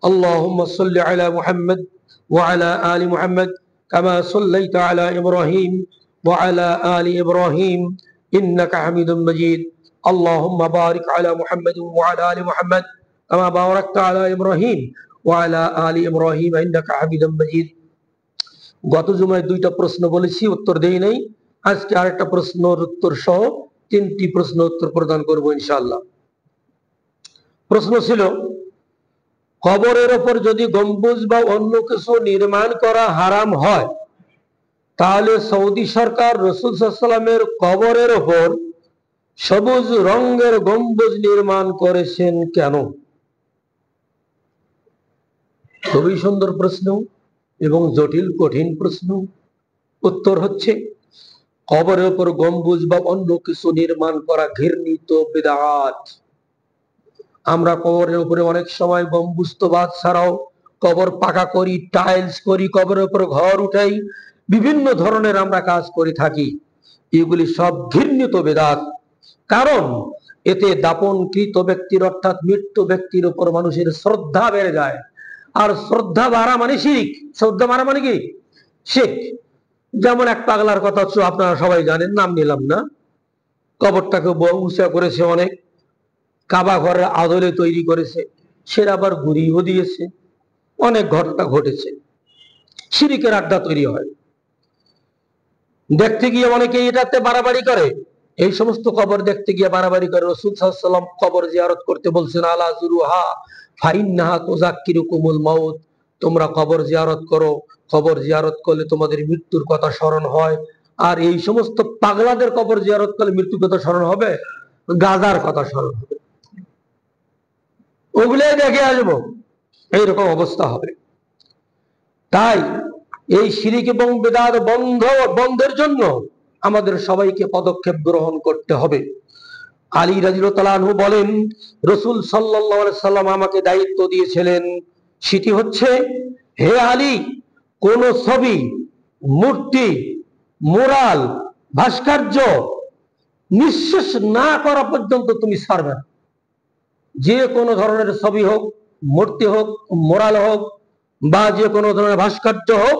আল্লাহুম্মা সাল্লি আলা মুহাম্মাদ ওয়া আলা আলি মুহাম্মাদ কামা সাল্লাইতা আলা ইব্রাহিম ওয়া আলা আলি ইব্রাহিম ইন্নাকা হামিদুম মাজিদ আল্লাহুম্মা বারিক আলা মুহাম্মাদ ওয়া আলা আলি মুহাম্মাদ কামা বারাকতা আলা ইব্রাহিম ওয়া আলা আলি ইব্রাহিম ইন্নাকা হামিদুম মাজিদ। গত জুমায় দুইটা প্রশ্ন বলেছি, উত্তর দেই নাই। আজকে আরেকটা প্রশ্নের উত্তর সহ 3টি প্রশ্ন উত্তর প্রদান করব ইনশাআল্লাহ। প্রশ্ন ছিল, কবরের ওপর যদি গম্বুজ বা অন্য কিছু নির্মাণ করা হারাম হয়, তাহলে সৌদি সরকার রাসূল সাল্লাল্লাহু আলাইহি ওয়াসাল্লামের কবরের ওপর সবুজ রঙের গম্বুজ নির্মাণ করেছেন কেন? খুবই সুন্দর প্রশ্ন এবং জটিল কঠিন প্রশ্ন। উত্তর হচ্ছে, কবরের উপর গম্বুজ বা অন্য কিছু নির্মাণ করা ঘৃণিত বিদআত। আমরা কবরের উপরে অনেক সময় গম্বুজ তো বাদ ছাড়াও কবর পাকা করি, টাইলস করি, কবরের উপর ঘর উঠাই, বিভিন্ন ধরনের আমরা কাজ করে থাকি। এগুলি সব ঘৃণিত বিদআত। কারণ এতে দাপনকৃত ব্যক্তির অর্থাৎ মৃত্যু ব্যক্তির উপর মানুষের শ্রদ্ধা বেড়ে যায়। আর শ্রদ্ধা বাড়া মানে শিরক, শ্রদ্ধা বাড়া মানে কি? শিরক। যেমন এক পাগলার কথা আপনারা সবাই জানেন, নাম নিলাম না, কবরটাকে উঁচা করেছে অনেক, কাবা ঘরের আদলে তৈরি করেছে, সে আবার ঘুরিয়েও দিয়েছে, অনেক ঘটনা ঘটেছে। শিরকের আড্ডা তৈরি হয়। দেখতে গিয়ে অনেকে এটাতে বাড়াবাড়ি করে, এই সমস্ত কবর দেখতে গিয়ে বাড়াবাড়ি করে। রাসূল সাল্লাল্লাহু আলাইহি ওয়াসাল্লাম কবর জিয়ারত করতে বলছেন, আলা যুরুহা ফাইন্নাহা তুযাক্কিরুকুমুল মাউত, তোমরা কবর জিয়ারত করো, কবর জিয়ারত করলে তোমাদের মৃত্যুর কথা স্মরণ হয়। আর এই সমস্ত পাগলাদের কবর জিয়ারত করলে মৃত্যুর কথা স্মরণ হবে, গাজার কথা স্মরণ হবে, ওগুলাই দেখে আসবো, এইরকম অবস্থা হবে। তাই এই শিরক এবং বিদআত বন্ধের জন্য আমাদের সবাইকে পদক্ষেপ গ্রহণ করতে হবে। আলী রাদিয়াল্লাহু তাআলা আনহু বলেন, রাসূল সাল্লাল্লাহু আলাইহি সাল্লাম আমাকে দায়িত্ব দিয়েছিলেন, সেটি হচ্ছে, হে আলী, কোন ছবি, মূর্তি, মুরাল, ভাস্কর্য নিঃশেষ না করা পর্যন্ত তুমি ছাড়বে না। যে কোনো ধরনের ছবি হোক, মূর্তি হোক, মুরাল হোক বা যে কোনো ধরনের ভাস্কর্য হোক,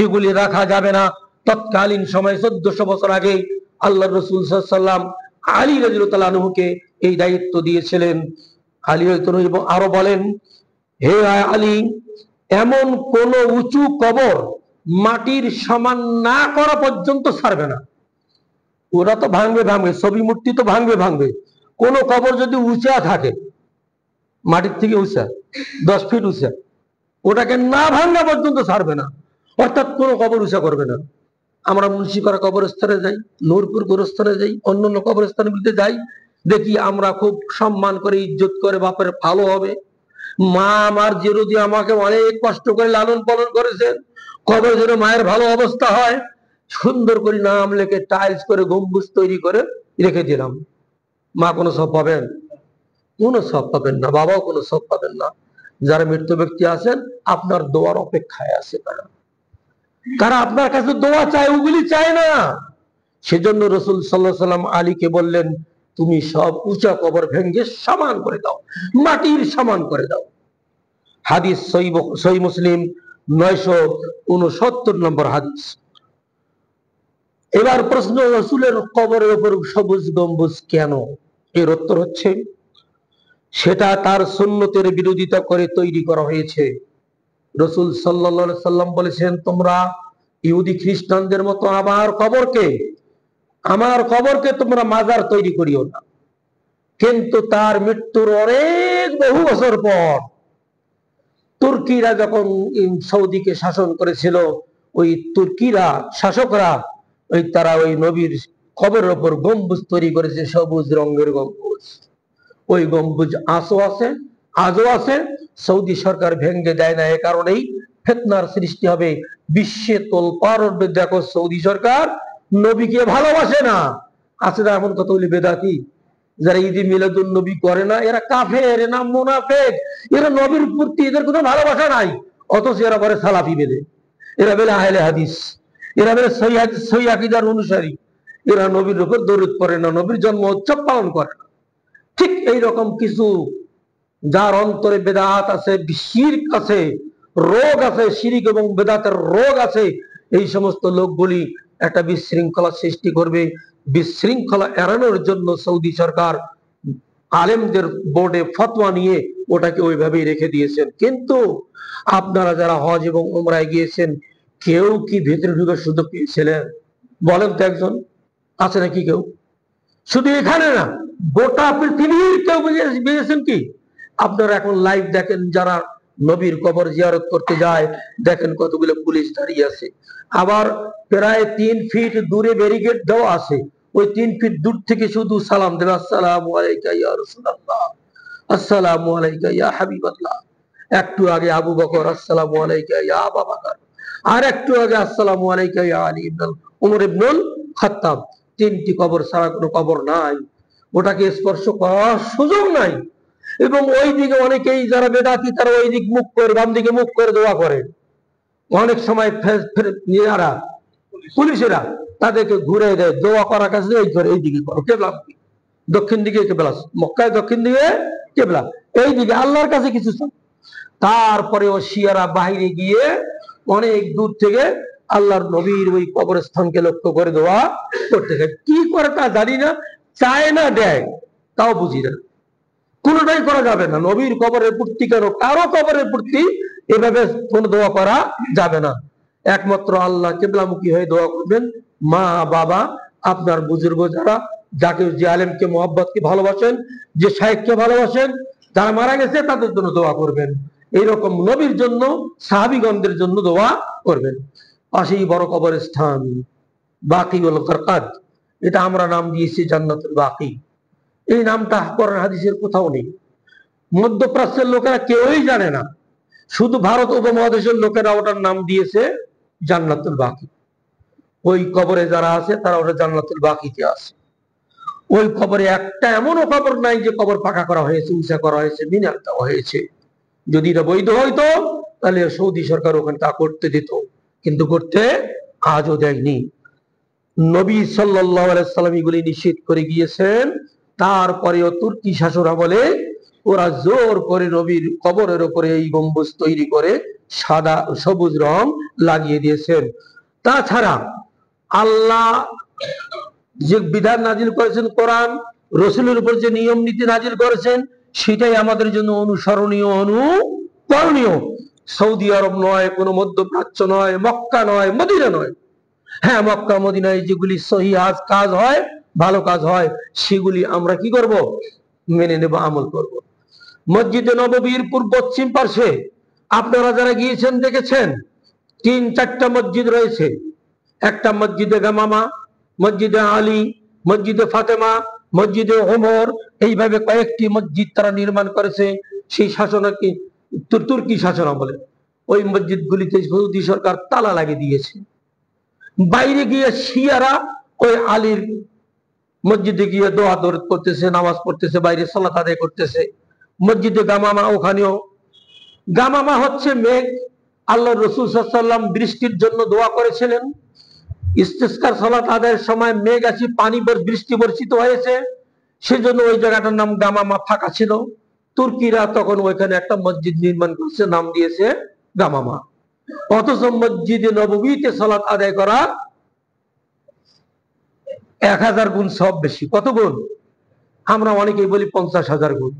এগুলি রাখা যাবে না। তৎকালীন সময় 1400 বছর আগে আল্লাহ রাসূল সাল্লাল্লাহু আলাইহি সাল্লাম আলী রাদিয়াল্লাহু তাআলা আনহুকে এই দায়িত্ব দিয়েছিলেন। আলী রাদিয়াল্লাহু তাআলা আরো বলেন, হে আলী, এমন কোন উঁচু কবর মাটির সমান না করা পর্যন্ত ছাড়বে না। ওরা তো ভাঙবে, ছবি মূর্তি তো ভাঙবে। কোন কবর যদি উঁচা থাকে, মাটির থেকে উঁচা 10 ফিট উঁচা, ওটাকে না ভাঙা পর্যন্ত ছাড়বে না। অর্থাৎ কোনো কবর উঁচা করবে না। আমরা মুন্সিপাড়া কবরস্থানে যাই, নূরপুর গোরস্থানে যাই, অন্যান্য কবরস্থানগুলিতে যাই, দেখি আমরা খুব সম্মান করে, ইজ্জত করে, বাপের ভালো হবে, মা আমার যদি আমাকে অনেক কষ্ট করে লালন পালন করেছেন, কবর যেন মায়ের ভালো অবস্থা হয়, সুন্দর করে নাম লেখে টাইলস করে গম্বুজ তৈরি করে রেখে দিলাম। মা কোনো সব পাবেন? কোনো সব পাবেন না, বাবাও কোনো সব পাবেন না। যারা মৃত্যু ব্যক্তি আছেন, আপনার দোয়ার অপেক্ষায় আছে তারা, কারা আপনার কাছে দোয়া চায়, ওগুলি চায় না। সেজন্য রাসূল সাল্লাল্লাহু আলাইহি সাল্লাম আলীকে বললেন, তুমি সব উঁচা কবর ভেঙে সমান করে দাও, মাটির সমান করে দাও। হাদিস সহিহ মুসলিম 969 নম্বর হাদিস। এবার প্রশ্ন, রাসূলের কবরের উপর সবুজ গম্বুজ কেন? এর উত্তর হচ্ছে, সেটা তার সুন্নতের বিরোধিতা করে তৈরি করা হয়েছে। রাসূল সাল্লাল্লাহু আলাইহি সাল্লাম বলেছেন, তোমরা ইহুদি খ্রিস্টানদের মতো আমার কবরকে তোমরা মাজার তৈরি করিও না। কিন্তু তার মৃত্যুর অনেক বহু বছর পর তুর্কিরা যখন সৌদিকে শাসন করেছিল, ওই তুর্কিরা শাসকরা তারা ওই নবীর কবরের উপর গম্বুজ তৈরি করেছে, সবুজ রঙের গম্বুজ। ওই গম্বুজ আজও আছে। সৌদি সরকার ভেঙে দেয় না, এ কারণেই ফিতনার সৃষ্টি হবে, বিশ্বে তোলপাড় উঠবে। দেখো, সৌদি সরকার নবীকে ভালোবাসে না। আছে না এমন কতগুলি বেদাতি যারা ঈদে মিলাদুন নবী করে না, এরা কাফের, এরা মুনাফিক, এরা নবীর প্রতি এদের কোনো ভালোবাসা নাই। অথচ এরা বলে সালাফি বেদে, এরা বলে আহলে হাদিস, এরা বলে সহিহ আকীদার অনুসারী, এরা নবীর উপর দরুদ পড়ে না, নবীর জন্ম উৎসব পালন করে না। ঠিক এইরকম কিছু যার অন্তরে বেদাত আছে, শিরক আছে, রোগ আছে, শিরিক এবং বেদাতের রোগ আছে, এই সমস্ত লোকগুলি একটা বিশৃঙ্খলা সৃষ্টি করবে। বিশৃঙ্খলা এড়ানোর জন্য সৌদি সরকার আলেমদের বোর্ডে ফতোয়া নিয়ে ওটাকে ওইভাবেই রেখে দিয়েছেন। কিন্তু আপনারা যারা হজ এবং উমরায় গিয়েছেন, কেউ কি ভেতরে ঢুকে সুযোগ পেয়েছিলেন? বলেন তো একজন আছে নাকি কেউ? শুধু এখানে না, গোটা পৃথিবীর কেউ বুঝেছেন কি? আপনারা এখন লাইভ দেখেন, যারা নবীর কবর জিয়ারত করতে যায়, দেখেন কতগুলো পুলিশ দাঁড়িয়ে আছে। আবার প্রায় 3 ফিট দূরে ব্যারিকেড দেওয়া আছে, ওই 3 ফিট দূর থেকে শুধু সালাম দেবে, আসসালামু আলাইকা ইয়া রাসূলুল্লাহ, আসসালামু আলাইকা ইয়া হাবিবাল্লাহ। একটু আগে আবু বকর, আসসালামু আলাইকা ইয়া আবু বকর। আর একটু আগে, আসসালামু আলাইকা ইয়া আলী ইবনুল উমর ইবনুল খাত্তাব। 3টি কবর ছাড়া কোনো কবর নাই, ওটাকে স্পর্শ করার সুযোগ নাই। এবং ওই দিকে অনেকেই যারা বেদাতি, তারা ওই দিক মুখ করে, বাম দিকে মুখ করে দোয়া করে। অনেক সময় পুলিশেরা তাদেরকে ঘুরে দেয়, দোয়া করার কাছে এই করে, এই দিকে করো, কেবলা দক্ষিণ দিকে, কেবলা মক্কায় দক্ষিণ দিকে কেবলা, এই দিকে আল্লাহর কাছে কিছু। তারপরে ও শিয়ারা বাহিরে গিয়ে অনেক দূর থেকে আল্লাহর নবীর ওই কবরস্থানকে লক্ষ্য করে দোয়া করতে চায়। কি করে তা জানি না, চায় না দেয় তাও বুঝি না। কোনটাই করা যাবে না। নবীর কবরের প্রতি কেন, কারো কবরের প্রতি এভাবে কোন দোয়া করা যাবে না। একমাত্র আল্লাহ কিবলামুখী হয়ে দোয়া করবেন। মা বাবা, আপনার বুজুর্গ যারা, যাকে যে আলেমকে মোহাব্বতকে ভালোবাসেন, যে শায়েখকে ভালোবাসেন, যারা মারা গেছে তাদের জন্য দোয়া করবেন। এইরকম নবীর জন্য, সাহাবীগণদের জন্য দোয়া করবেন। পাশেই বড় কবরস্থান বাকিউল গারকাদ, এটা আমরা নাম দিয়েছি জান্নাতুল বাকি। এই নামটা কোরআন হাদিসের কোথাও নেই। মধ্যপ্রাচ্যের লোকেরা কেউই জানে না, শুধু ভারত উপমহাদেশের লোকেরা ওটার নাম দিয়েছে জান্নাতুল বাকি। ওই কবরে যারা আছে তারা ওটা জান্নাতুল বাকিতে আছে। ওই কবরে একটা এমনও কবর নাই যে কবর পাকা করা হয়েছে, উঁচা করা হয়েছে, মিনার দেওয়া হয়েছে। যদি এটা বৈধ হইতো তাহলে সৌদি সরকার ওখানে তা করতে দিত, কিন্তু করতে আজও দেয়নি। নবী সাল্লাল্লাহু আলাইহি সাল্লাম এগুলি নিষেধ করে গিয়েছেন। তারপরেও তুর্কি শাসক আমলে ওরা জোর করে নবীর কবরের উপরে এই গম্বুজ তৈরি করে সাদা সবুজ রং লাগিয়ে দিয়েছেন। তাছাড়া আল্লাহ যে বিধান নাজিল করেছেন, কোরআন, রসুলের উপর যে নিয়ম নীতি নাজিল করেছেন, সেটাই আমাদের জন্য অনুসরণীয়, অনুকরণীয়। সৌদি আরব নয়, কোনো মধ্যপ্রাচ্য নয়, মক্কা নয়, মদিনা নয়। হ্যাঁ, মক্কা মদিনায় যেগুলি সহি কাজ হয়, ভালো কাজ হয়, সেগুলি আমরা কি করব? মেনে নেব, আমল করব। মসজিদে নববীর পূর্ব পশ্চিম পার্শ্বে আপনারা যারা গিয়েছেন দেখেছেন 3-4টা মসজিদ রয়েছে। একটা মসজিদে গামামা, মসজিদে আলী, মসজিদে ফাতেমা, মসজিদে ওমর, এইভাবে কয়েকটি মসজিদ তারা নির্মাণ করেছে সেই শাসনাকে, তুর্কি শাসন আমলে। ওই মসজিদগুলিতে সৌদি সরকার তালা লাগিয়ে দিয়েছে। বাইরে গিয়ে শিয়ারা ওই আলীর মসজিদে গিয়ে দোয়া দরুদ করতেছে, নামাজ পড়তেছে, বাইরে সালাত আদায় করতেছে। মসজিদে গামামা, ওখানেও গামামা হচ্ছে মেঘ। আল্লাহ রাসূল সাল্লাল্লাহু আলাইহি ওয়াসাল্লাম বৃষ্টির জন্য দোয়া করেছিলেন। ইস্তিসকার সালাত আদায়ের সময় মেঘ আসি, পানি বৃষ্টি বর্ষিত হয়েছে, সেজন্য ওই জায়গাটার নাম গামামা ফাঁকা ছিল। তুর্কিরা তখন ওইখানে একটা মসজিদ নির্মাণ করছে, নাম দিয়েছে গামামা। অথচ মসজিদে নববীতে সালাত আদায় করা 1000 গুণ সব বেশি। কত গুণ? আমরা অনেকেই বলি 50,000 গুণ।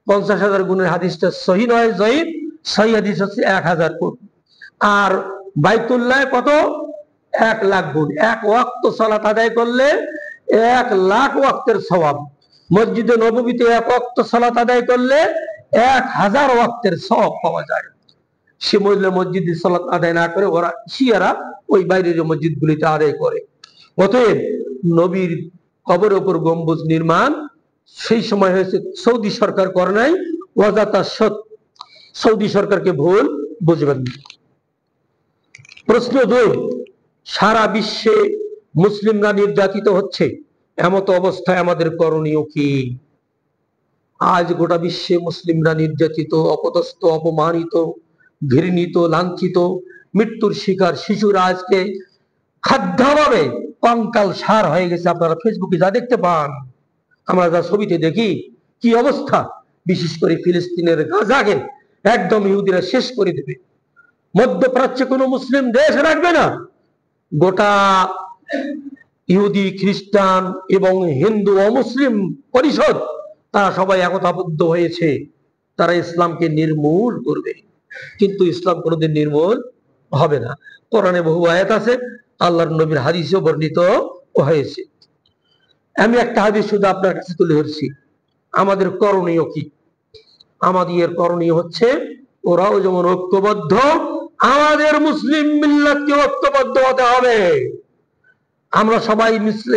50,000 গুণের হাদিসটা সহি নয়, জয়ীফ। সহি হাদিস হচ্ছে 1000 গুণ। আর বাইতুল্লাহ কত? 1 লাখ গুণ। 1 ওয়াক্ত সালাত আদায় করলে 1 লাখ ওয়াক্তের সওয়াব। মসজিদে নববীতে 1 ওয়াক্ত সালাত আদায় করলে 1000 ওয়াক্তের সওয়াব পাওয়া যায়। সে মসজিদে সালাত আদায় না করে ওরা শিয়ারা ওই বাইরের মসজিদগুলিতে আদায় করে। অতএব নবীর কবরের উপর গম্বুজ নির্মাণ সেই সময় হয়েছে, সৌদি সরকার করে নাই। ওয়াজাতা সৎ, সৌদি সরকারকে ভুল বুঝবেন। প্রশ্ন 2, সারা বিশ্বে মুসলিমরা নির্যাতিত হচ্ছে, এমত অবস্থায় আমাদের করণীয় কি? আজ গোটা বিশ্বে মুসলিমরা নির্যাতিত, অপদস্থ, অপমানিত, ঘৃণিত, লাঞ্ছিত, মৃত্যুর শিকার। শিশুরা আজকে খাদ্যাভাবে কঙ্কাল সার হয়ে গেছে। আপনারা ফেসবুকে যা দেখতে পান, আমরা যা ছবিতে দেখি, কি অবস্থা। বিশেষ করে ফিলিস্তিনের গাজাকে একদম ইহুদিরা শেষ করে দেবে। মধ্যপ্রাচ্যে কোনো মুসলিম দেশ রাখবে না। গোটা ইহুদি, খ্রিস্টান এবং হিন্দু অমুসলিম পরিষদ, তারা সবাই একতাবদ্ধ হয়েছে, তারা ইসলামকে নির্মূল করবে। কিন্তু ইসলাম কোনোদিন নির্মূল হবে না। কোরআনে বহু আয়াত আছে, আল্লাহর নবীর হাদিসেও বর্ণিত হয়েছে। আমি একটা হাদিস শুধু আপনার কাছে তুলে ধরছি। আমাদের করণীয় কি? আমাদের করণীয় হচ্ছে, ওরাও যেমন ঐক্যবদ্ধ, আমাদের মুসলিম মিল্লাতকে ঐক্যবদ্ধ হতে হবে। আমরা সবাই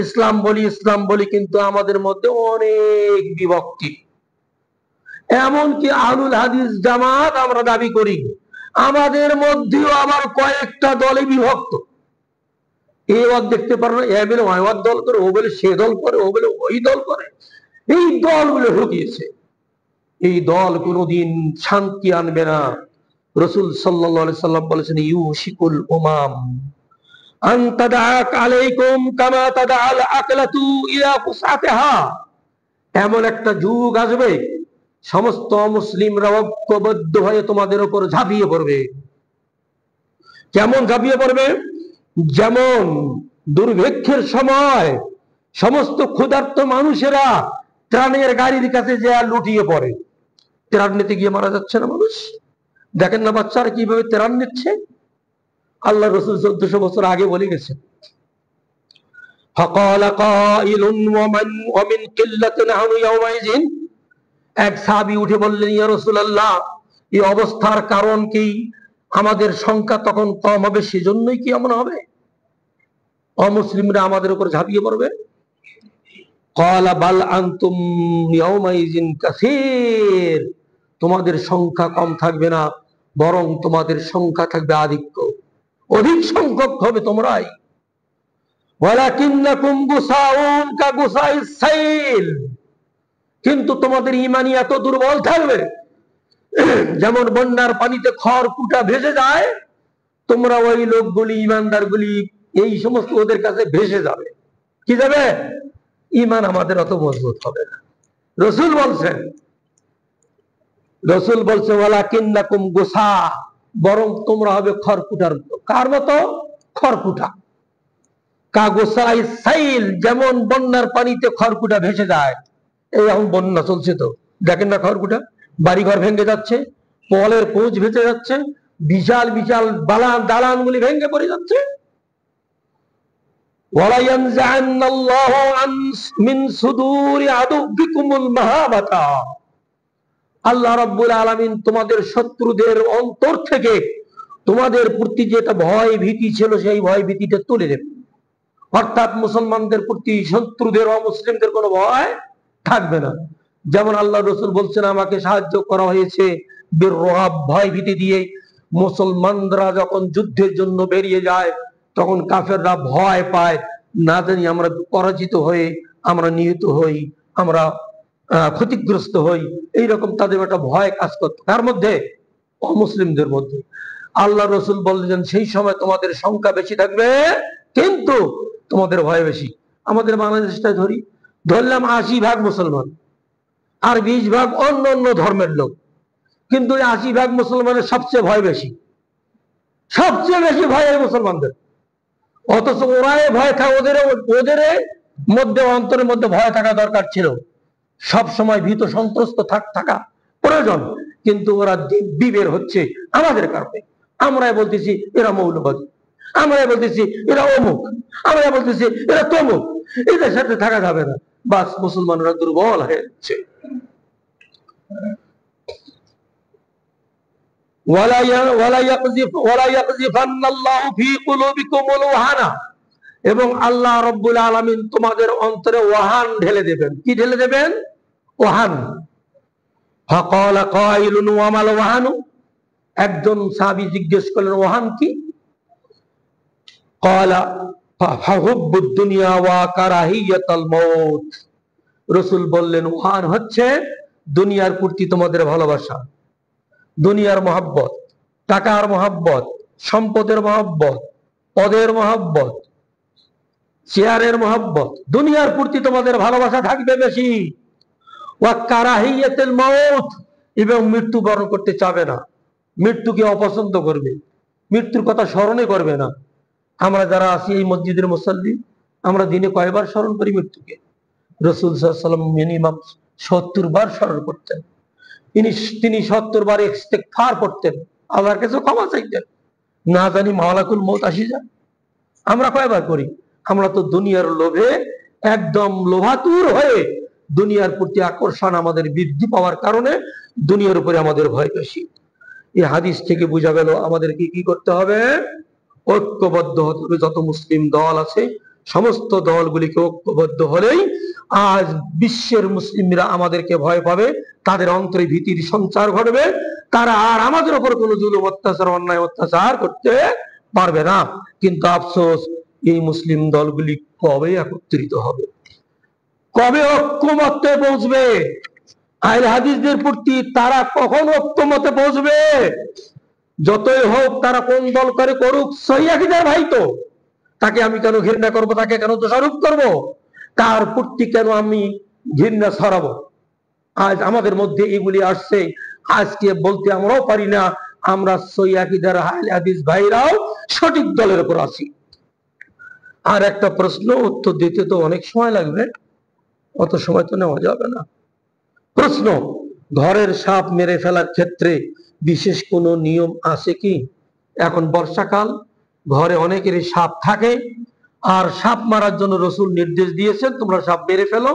ইসলাম বলি, কিন্তু আমাদের মধ্যে অনেক বিভক্তি। এমনকি আহলুল হাদিস জামাত আমরা দাবি করি, আমাদের মধ্যেও আবার কয়েকটা দলে বিভক্ত। এই ওয়াদ দেখতে পারো না, এ বলে ওয়াদ দল করে, ও বলে সে দল করে, ও বলে ওই দল করে। এই দলগুলো ঢুকিয়েছে। এই দল কোনোদিন শান্তি আনবে না। রাসূল সাল্লাল্লাহু আলাইহি সাল্লাম বলেছেন, ইউশিকুল উমাম আন তাদআক আলাইকুম কামা তাদআল আকলাতু ইলা কুসাতিহা। এমন একটা যুগ আসবে, সমস্ত মুসলিমরা ঐক্যবদ্ধ হয়ে তোমাদের উপর ঝাঁপিয়ে পড়বে। কেমন ঝাঁপিয়ে পড়বে? যেমন দুর্ভিক্ষের সময় সমস্ত ক্ষুধার্ত মানুষেরা ত্রাণের গাড়ির কাছে যে লুটিয়ে পড়ে। ত্রাণ নিতে গিয়ে মারা যাচ্ছে না মানুষ? দেখেন না বাচ্চারা কিভাবে ত্রাণ নিচ্ছে। আল্লাহ রাসূল 1400 বছর আগে বলে গেছেন। ফাকালা কাইলুন ওয়া মিন কিল্লাতিন নাহনু ইয়াওমাইযিন। এক সাহাবী উঠে বললেন, ইয়া রাসূলুল্লাহ, এই অবস্থার কারণ কি? আমাদের সংখ্যা তখন কম হবে, সেজন্যই কি এমন হবে? অমুসলিমরা আমাদের উপর ঝাঁপিয়ে পড়বে? ক্বালা বাল আনতুম ইয়াওমাইযিন কাসীর। তোমাদের সংখ্যা কম থাকবে না, বরং তোমাদের সংখ্যা থাকবে আধিক্য, অধিক সংখ্যক হবে তোমরাই। ওয়ালাকিন্নাকুম গুসাউন কাগুসাইস সাইল। কিন্তু তোমাদের ঈমানি এত দুর্বল থাকবে, যেমন বন্যার পানিতে খড়কুটা ভেসে যায়, তোমরা ওই লোকগুলি, ঈমানদারগুলি, এই সমস্ত ওদের কাছে ভেসে যাবে। কি যাবে? ঈমান আমাদের অত মজবুত হবে না। রাসূল বলছে ওয়ালাকিন্নাকুম গুসা, বরং তোমরা হবে খড়কুটার মতো। কার মতো? খড়কুটা। কাগুসাই সাইল, যেমন বন্যার পানিতে খড়কুটা ভেসে যায়। এই এখন বন্যা চলছে, তো দেখেন না খড়কুটা, বাড়িঘর ভেঙে যাচ্ছে, পলের কোচ ভেসে যাচ্ছে, বিশাল বিশাল দালানগুলি ভেঙে পড়ে যাচ্ছে। ওয়ালা ইয়ানজাআন্নাল্লাহু মিন সুদুরি আদুবিকুমুল মাহাবাতা। আল্লাহ রাব্বুল আলামিন তোমাদের শত্রুদের অন্তর থেকে তোমাদের প্রতি যেটা ভয় ভীতি ছিল, সেই ভয় ভীতিটা তুলে দেবে। অর্থাৎ মুসলমানদের প্রতি শত্রুদের, অমুসলিমদের কোনো ভয় থাকবে না। যেমন আল্লাহ রাসূল বলছেন, আমাকে সাহায্য করা হয়েছে বিররাব, ভয় ভীতি দিয়ে। মুসলমানরা যখন যুদ্ধের জন্য বেরিয়ে যায়, তখন কাফেররা ভয় পায়, না জানি আমরা পরাজিত হয়ে আমরা নিহত হই, আমরা ক্ষতিগ্রস্ত হই, এইরকম তাদের একটা ভয় কাজ করত। তার মধ্যে অমুসলিমদের মধ্যে আল্লাহ রাসূল বললেন, সেই সময় তোমাদের সংখ্যা বেশি থাকবে, কিন্তু তোমাদের ভয় বেশি। আমাদের বাংলাদেশটা ধরলাম 80% মুসলমান আর 20% অন্য অন্য ধর্মের লোক, কিন্তু 80% মুসলমানের সবচেয়ে ভয় বেশি, সবচেয়ে বেশি ভয় এই মুসলমানদের। অথচ ওরাই ভয় খায়, ওদের মধ্যে, অন্তরের মধ্যে ভয় থাকা দরকার ছিল, সব সময় ভীত সন্ত্রস্ত থাকা প্রয়োজন। কিন্তু ওরা দিব্যি বের হচ্ছে আমাদের কারণে। আমরাই বলতেছি এরা মৌলবাদী, আমরাই বলতেছি এরা অমুক, আমরাই বলতেছি এরা তমুক। এদের সাথে থাকা যাবে না। বাস, মুসলমানরা দুর্বল হয়ে যাচ্ছে। এবং আল্লাহ রাব্বুল আলামিন তোমাদের অন্তরে ওয়াহান ঢেলে দেবেন। কি ঢেলে দেবেন? ওয়াহান। ফাকালা কাইলুন ওয়া মাল ওয়াহানু। একজন সাহাবী জিজ্ঞেস করলেন, ওয়াহান কি? ক্বালা ফাহুব্বুদ দুনিয়া ওয়া কারাহিয়াতুল মাউত। রাসূল বললেন, ওয়াহান হচ্ছে দুনিয়ার প্রতি তোমাদের ভালোবাসা, দুনিয়ার মহব্বত, টাকার মহব্বত, সম্পদের মহব্বত, পদের মহব্বত, চেয়ারের মহব্বত, দুনিয়ার প্রতি তোমাদের ভালোবাসা থাকবে বেশি। ওয়া কারাহিয়াতুল মাউত, এবং মৃত্যুবরণ করতে চাবে না, মৃত্যুকে অপছন্দ করবে, মৃত্যুর কথা স্মরণে করবে না। আমরা যারা আছি এই মসজিদের মুসাল্লি, আমরা দিনে কয়বার স্মরণ করি মৃত্যুকে? রাসূল সাল্লাল্লাহু আলাইহি ওয়াসাল্লাম মিনিমাম 70 বার স্মরণ করতেন। তিনি 70 বার ইস্তেগফার করতেন, আল্লাহর কাছে ক্ষমা চাইতেন, না জানি মালাকুল মউত আসি যায়। আমরা কয়বার করি? আমরা তো দুনিয়ার লোভে একদম লোভাতুর হয়ে, দুনিয়ার প্রতি আকর্ষণ আমাদের বৃদ্ধি পাওয়ার কারণে দুনিয়ার উপরে আমাদের ভয় বেশি। এই হাদিস থেকে বোঝা গেল আমাদেরকে কি করতে হবে? ঐক্যবদ্ধ হতে হবে। যত মুসলিম দল আছে সমস্ত দলগুলিকে ঐক্যবদ্ধ হলেই আজ বিশ্বের মুসলিমরা আমাদেরকে ভয় পাবে, তাদের অন্তরে ভীতির সঞ্চার ঘটবে, তারা আর আমাদের উপর কোনো জুলুম অত্যাচার অন্যায় অত্যাচার করতে পারবে না। কিন্তু আফসোস, এই মুসলিম দলগুলি কবে একত্রিত হবে, কবে ঐক্যমত্যে পৌঁছবে? আহলে হাদিসদের প্রতি তারা কখন ঐক্যমতে পৌঁছবে? যতই হোক তারা কোন দল করে করুক, সহিহ আকীদার ভাই তো, তাকে আমি কেন ঘৃণা করব, তাকে কেন দোষারোপ করব, তার প্রতি কেন আমি ঘৃণা ছড়াবো? আজ আমাদের মধ্যে এগুলি আসছে, আজকে বলতে আমরাও পারি না আমরা সহিহ আকীদার আহলে হাদিস ভাইরাও সঠিক দলের উপর আছি। আর একটা প্রশ্ন উত্তর দিতে তো অনেক সময় লাগবে, অত সময় তো নেওয়া যাবে না। প্রশ্ন, ঘরের সাপ মেরে ফেলার ক্ষেত্রে বিশেষ কোনো নিয়ম আছে কি? এখন বর্ষাকাল, ঘরে অনেকেরই সাপ থাকে, আর সাপ মারার জন্য রাসূল নির্দেশ দিয়েছেন তোমরা সাপ মেরে ফেলো,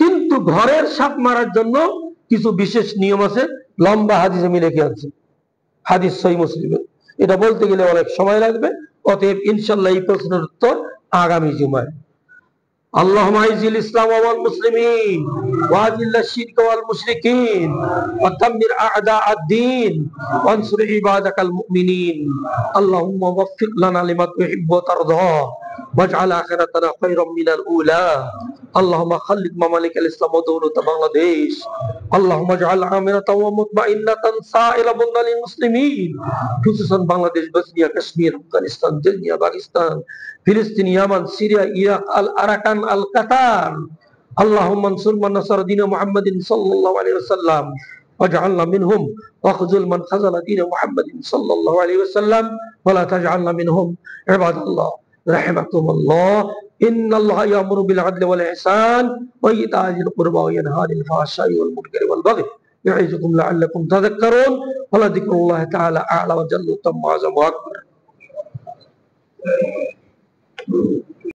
কিন্তু ঘরের সাপ মারার জন্য কিছু বিশেষ নিয়ম আছে। লম্বা হাদিস আমি লিখে আনছি, হাদিস সহিহ মুসলিমে, এটা বলতে গেলে অনেক সময় লাগবে। অতএব ইনশাআল্লাহ এই প্রশ্নের উত্তর আগামী জুমায়। اللهم اعز الاسلام والمسلمين واذل الشرك والمشركين ودمر اعداء الدين وانصر عبادك المؤمنين اللهم وفق لنا لما تحب وترضى واجعل اخرتنا خيرا من الاولى اللهم خلد ممالك الاسلام ودولة بangladesh اللهم اجعل آمنة ومطمئنة سائر بلدان المسلمين خصوصا بangladesh بوسنيا كشمير افغانستان جرمانيا باكستان فلسطين يمن سوريا عراق الأراكان القطار اللهم انصر من نصر دين محمد صلى الله عليه وسلم واجعلنا منهم واخذل من خذل دين محمد صلى الله عليه وسلم ولا تجعلنا منهم عباد الله رحمكم الله إن الله يأمر بالعدل والإحسان وإيتاء ذي القربى وينهى عن الفحشاء والمنكر والبغي يعظكم لعلكم تذكرون ولذكر الله تعالى أعلى وجل وتم وأعظم وأكبر.